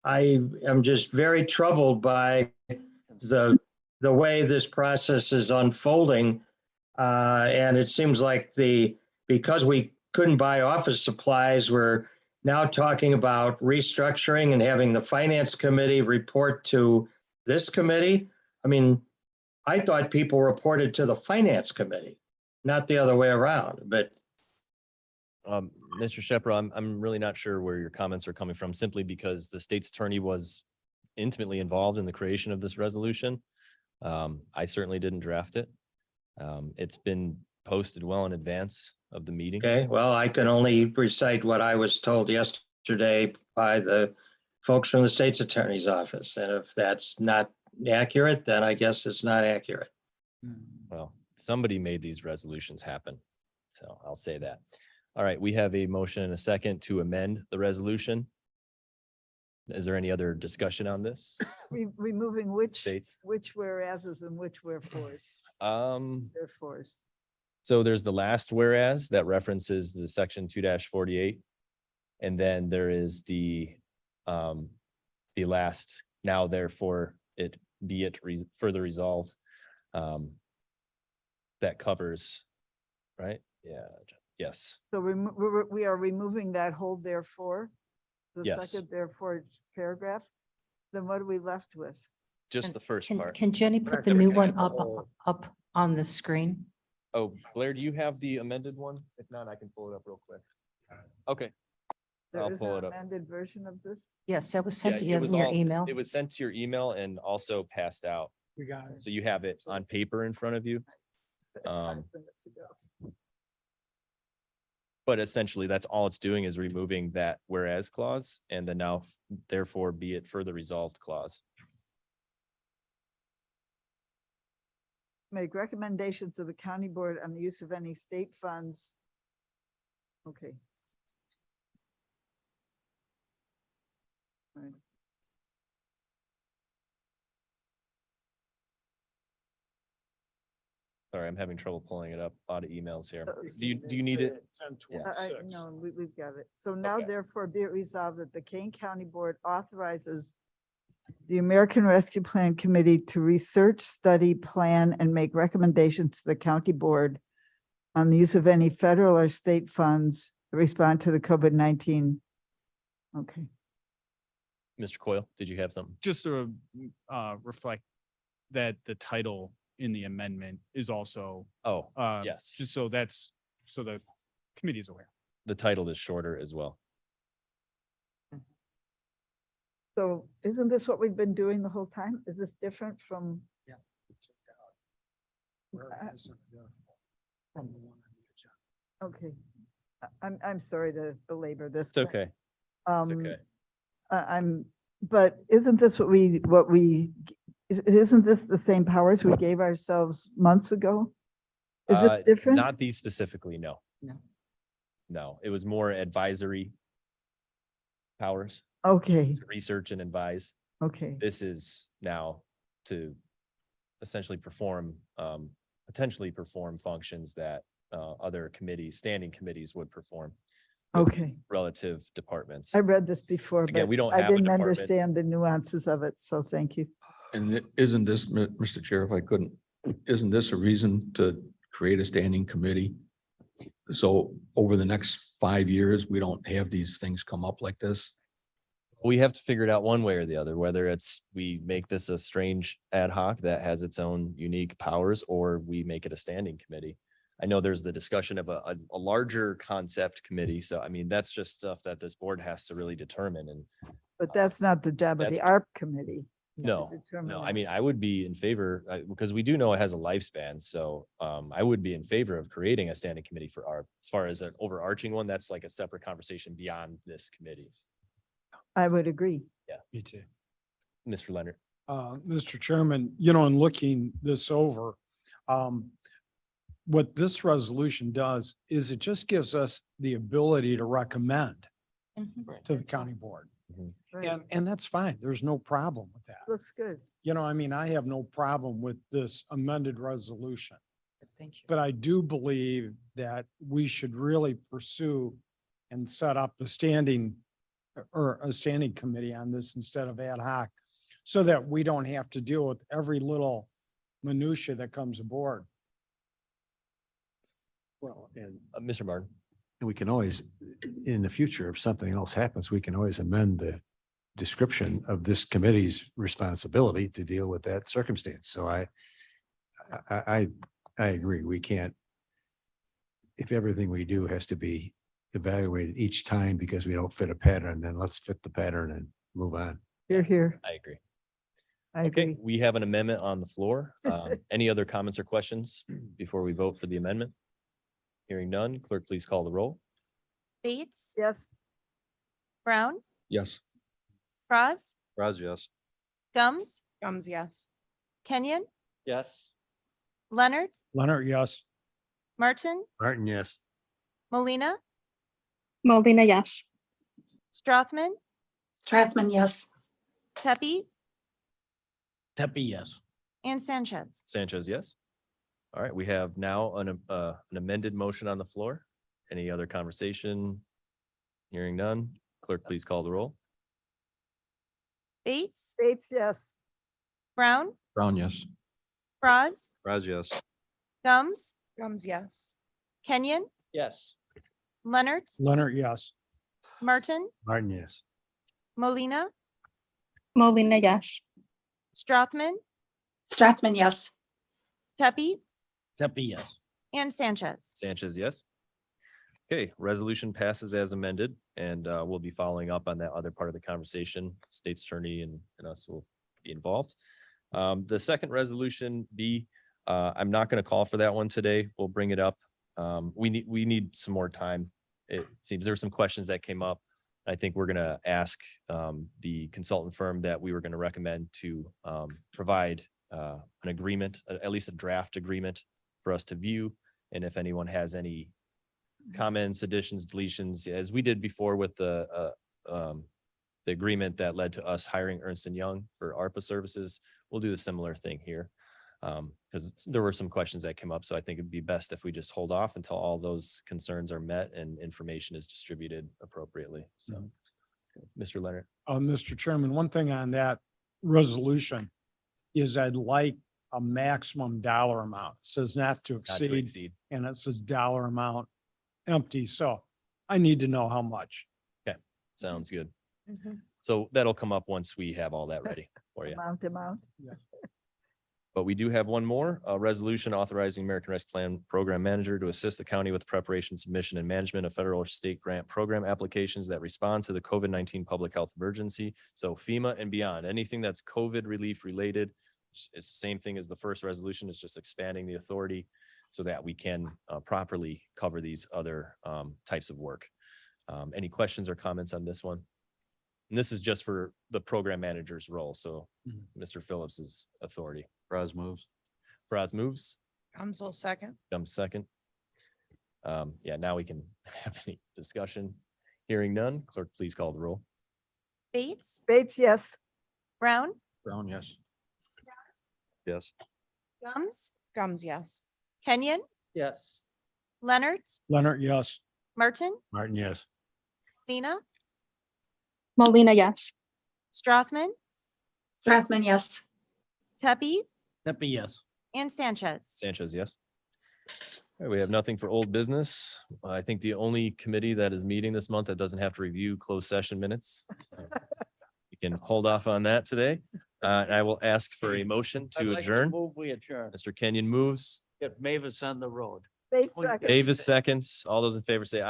Speaker 14: I am just very troubled by the way this process is unfolding. And it seems like because we couldn't buy office supplies, we're now talking about restructuring and having the finance committee report to this committee. I mean, I thought people reported to the finance committee, not the other way around, but
Speaker 1: Mr. Shepro, I'm really not sure where your comments are coming from, simply because the state's attorney was intimately involved in the creation of this resolution. I certainly didn't draft it. It's been posted well in advance of the meeting.
Speaker 14: okay, well, I can only recite what I was told yesterday by the folks from the state's attorney's office. And if that's not accurate, then I guess it's not accurate.
Speaker 1: Well, somebody made these resolutions happen. So I'll say that. All right, we have a motion and a second to amend the resolution. Is there any other discussion on this?
Speaker 2: Removing which
Speaker 1: States?
Speaker 2: whereases and which wherefores, therefores.
Speaker 1: So there's the last whereas that references the section 2-48. And then there is the last, now therefore it be it further resolved. That covers, right? Yeah, yes.
Speaker 2: So we are removing that whole therefore, the
Speaker 1: Yes.
Speaker 2: second therefore paragraph. Then what are we left with?
Speaker 1: Just the first
Speaker 9: Can,
Speaker 1: part.
Speaker 9: can Jenny
Speaker 11: We're
Speaker 9: put
Speaker 11: not
Speaker 9: the
Speaker 11: gonna
Speaker 9: new
Speaker 11: get
Speaker 9: one
Speaker 11: the
Speaker 9: up,
Speaker 11: whole-
Speaker 9: up on the screen?
Speaker 1: Oh, Blair, do you have the amended one? If not, I can pull it up real quick. Okay.
Speaker 2: There
Speaker 1: I'll
Speaker 2: is
Speaker 1: pull
Speaker 2: an
Speaker 1: it up.
Speaker 2: amended version of this?
Speaker 9: Yes, that was
Speaker 1: Yeah,
Speaker 9: sent to
Speaker 1: it
Speaker 9: you
Speaker 1: was
Speaker 9: in your
Speaker 1: all-
Speaker 9: email.
Speaker 1: It was sent to your email and also passed out.
Speaker 12: We got it.
Speaker 1: So you have it on paper in front of you.
Speaker 2: 5 minutes ago.
Speaker 1: But essentially, that's all it's doing is removing that whereas clause and the now therefore be it further resolved clause.
Speaker 2: Make recommendations to the county board on the use of any state funds. Okay. Right.
Speaker 1: Sorry, I'm having trouble pulling it up. A lot of emails here.
Speaker 2: Uh,
Speaker 1: Do you need it?
Speaker 12: 10:26.
Speaker 2: No, we've got it. So now
Speaker 1: Okay.
Speaker 2: therefore be it resolved that the Kane County Board authorizes the American Rescue Plan Committee to research, study, plan, and make recommendations to the county board on the use of any federal or state funds to respond to the COVID-19. Okay,
Speaker 1: Mr. Coyle, did you have something?
Speaker 13: Just to reflect that the title in the amendment is also,
Speaker 1: Oh, yes.
Speaker 13: just so the committee is aware.
Speaker 1: The title is shorter as well.
Speaker 2: so isn't this what we've been doing the whole time? Is this different from? Okay, I'm sorry to belabor this.
Speaker 1: It's okay. It's okay.
Speaker 2: But isn't this isn't this the same powers we gave ourselves months ago? Is this different?
Speaker 1: Not these specifically, no.
Speaker 9: No.
Speaker 1: No, it was more advisory powers
Speaker 2: Okay,
Speaker 1: to research and advise.
Speaker 2: okay,
Speaker 1: This is now to essentially perform, potentially perform functions that other committees, standing committees would perform. with
Speaker 2: okay.
Speaker 1: Relative departments.
Speaker 2: I read this before,
Speaker 1: Again,
Speaker 2: but
Speaker 1: we don't
Speaker 2: I
Speaker 1: have a
Speaker 2: didn't
Speaker 1: department.
Speaker 2: understand the nuances of it, so thank you.
Speaker 8: And isn't this, Mr. Chair, if I couldn't, isn't this a reason to create a standing committee? So over the next 5 years, we don't have these things come up like this?
Speaker 1: We have to figure it out one way or the other, whether it's we make this a strange ad hoc that has its own unique powers, or we make it a standing committee. I know there's the discussion of a larger concept committee. So I mean, that's just stuff that this board has to really determine and
Speaker 2: But that's not the job of the
Speaker 1: That's-
Speaker 2: ARP committee. to
Speaker 1: no,
Speaker 2: determine
Speaker 1: no, I
Speaker 2: that.
Speaker 1: mean, I would be in favor, because we do know it has a lifespan, so I would be in favor of creating a standing committee for ARP. As far as an overarching one, that's like a separate conversation beyond this committee.
Speaker 2: I would agree.
Speaker 12: Me too.
Speaker 1: Mr. Leonard.
Speaker 12: Mr. Chairman, in looking this over, what this resolution does is it just gives us the ability to recommend to the county board.
Speaker 2: Right.
Speaker 12: And that's fine. There's no problem with that.
Speaker 2: Looks good.
Speaker 12: I have no problem with this amended resolution.
Speaker 9: Thank you.
Speaker 12: But I do believe that we should really pursue and set up a standing committee on this instead of ad hoc, so that we don't have to deal with every little minutia that comes aboard.
Speaker 11: Well, and
Speaker 1: Mr. Martin.
Speaker 11: we can always, in the future, if something else happens, we can always amend the description of this committee's responsibility to deal with that circumstance. So I agree. We can't, if everything we do has to be evaluated each time because we don't fit a pattern, then let's fit the pattern and move on.
Speaker 2: Here.
Speaker 1: I agree.
Speaker 2: I
Speaker 1: Okay,
Speaker 2: agree.
Speaker 1: we have an amendment on the floor. Any other comments or questions before we vote for the amendment? Hearing none, clerk, please call the roll.
Speaker 4: Bates,
Speaker 2: Yes.
Speaker 4: Brown,
Speaker 8: Yes.
Speaker 4: Froz,
Speaker 8: Raz, yes.
Speaker 4: Gums,
Speaker 6: Gums, yes.
Speaker 4: Kenyon,
Speaker 1: Yes.
Speaker 4: Leonard,
Speaker 12: Leonard, yes.
Speaker 4: Martin,
Speaker 11: Martin, yes.
Speaker 4: Molina,
Speaker 5: Molina, yes.
Speaker 4: Strothman,
Speaker 5: Strathman, yes.
Speaker 4: Tepe,
Speaker 10: Tepe, yes.
Speaker 4: and Sanchez.
Speaker 1: Sanchez, yes. All right, we have now an amended motion on the floor. Any other conversation? Hearing none, clerk, please call the roll.
Speaker 4: Bates,
Speaker 2: Bates, yes.
Speaker 4: Brown,
Speaker 8: Brown, yes.
Speaker 4: Froz,
Speaker 8: Raz, yes.
Speaker 4: Gums,
Speaker 6: Gums, yes.
Speaker 4: Kenyon,
Speaker 1: Yes.
Speaker 4: Leonard,
Speaker 12: Leonard, yes.
Speaker 4: Martin,
Speaker 11: Martin, yes.
Speaker 4: Molina,
Speaker 5: Molina, yes.
Speaker 4: Strothman,
Speaker 5: Strathman, yes.
Speaker 4: Tepe,
Speaker 10: Tepe, yes.
Speaker 4: and Sanchez.
Speaker 1: Sanchez, yes. Okay, resolution passes as amended, and we'll be following up on that other part of the conversation. State's attorney and us will be involved. The second resolution B, I'm not going to call for that one today. We'll bring it up. We need some more time. It seems there were some questions that came up. I think we're going to ask the consultant firm that we were going to recommend to provide an agreement, at least a draft agreement for us to view. And if anyone has any comments, additions, deletions, as we did before with the agreement that led to us hiring Ernst & Young for ARPA services, we'll do a similar thing here. Because there were some questions that came up. So I think it'd be best if we just hold off until all those concerns are met and information is distributed appropriately. So, Mr. Leonard.
Speaker 12: Mr. Chairman, one thing on that resolution is I'd like a maximum dollar amount. It says not to
Speaker 1: Not to
Speaker 12: exceed,
Speaker 1: exceed.
Speaker 12: and it says dollar amount empty. So I need to know how much.
Speaker 1: Sounds good. So that'll come up once we have all that ready for you.
Speaker 2: Amount.
Speaker 1: But we do have one more, a resolution authorizing American Rescue Plan Program Manager to assist the county with the preparation, submission, and management of federal or state grant program applications that respond to the COVID-19 public health emergency. So FEMA and beyond, anything that's COVID relief related, it's the same thing as the first resolution. It's just expanding the authority so that we can properly cover these other types of work. Any questions or comments on this one? And this is just for the program manager's role. So Mr. Phillips's authority.
Speaker 8: Raz moves.
Speaker 1: Froz moves,
Speaker 6: Gums will second.
Speaker 1: Gums second. Yeah, now we can have any discussion. Hearing none, clerk, please call the roll.
Speaker 4: Bates,
Speaker 2: Bates, yes.
Speaker 4: Brown,
Speaker 8: Brown, yes. Yes.
Speaker 4: Gums,
Speaker 6: Gums, yes.
Speaker 4: Kenyon,
Speaker 1: Yes.
Speaker 4: Leonard,
Speaker 12: Leonard, yes.
Speaker 4: Martin,
Speaker 11: Martin, yes.
Speaker 4: Molina,
Speaker 5: Molina, yes.
Speaker 4: Strothman,
Speaker 5: Strathman, yes.
Speaker 4: Tepe,
Speaker 10: Tepe, yes.
Speaker 4: and Sanchez.
Speaker 1: Sanchez, yes. All right, we have nothing for old business. I think the only committee that is meeting this month that doesn't have to review closed session minutes. So we can hold off on that today. I will ask for a motion to adjourn.
Speaker 10: We adjourn.
Speaker 1: Mr. Kenyon moves.
Speaker 10: Get Mavis on the road.
Speaker 2: Bates seconds.
Speaker 1: Davis seconds. All those in favor say aye.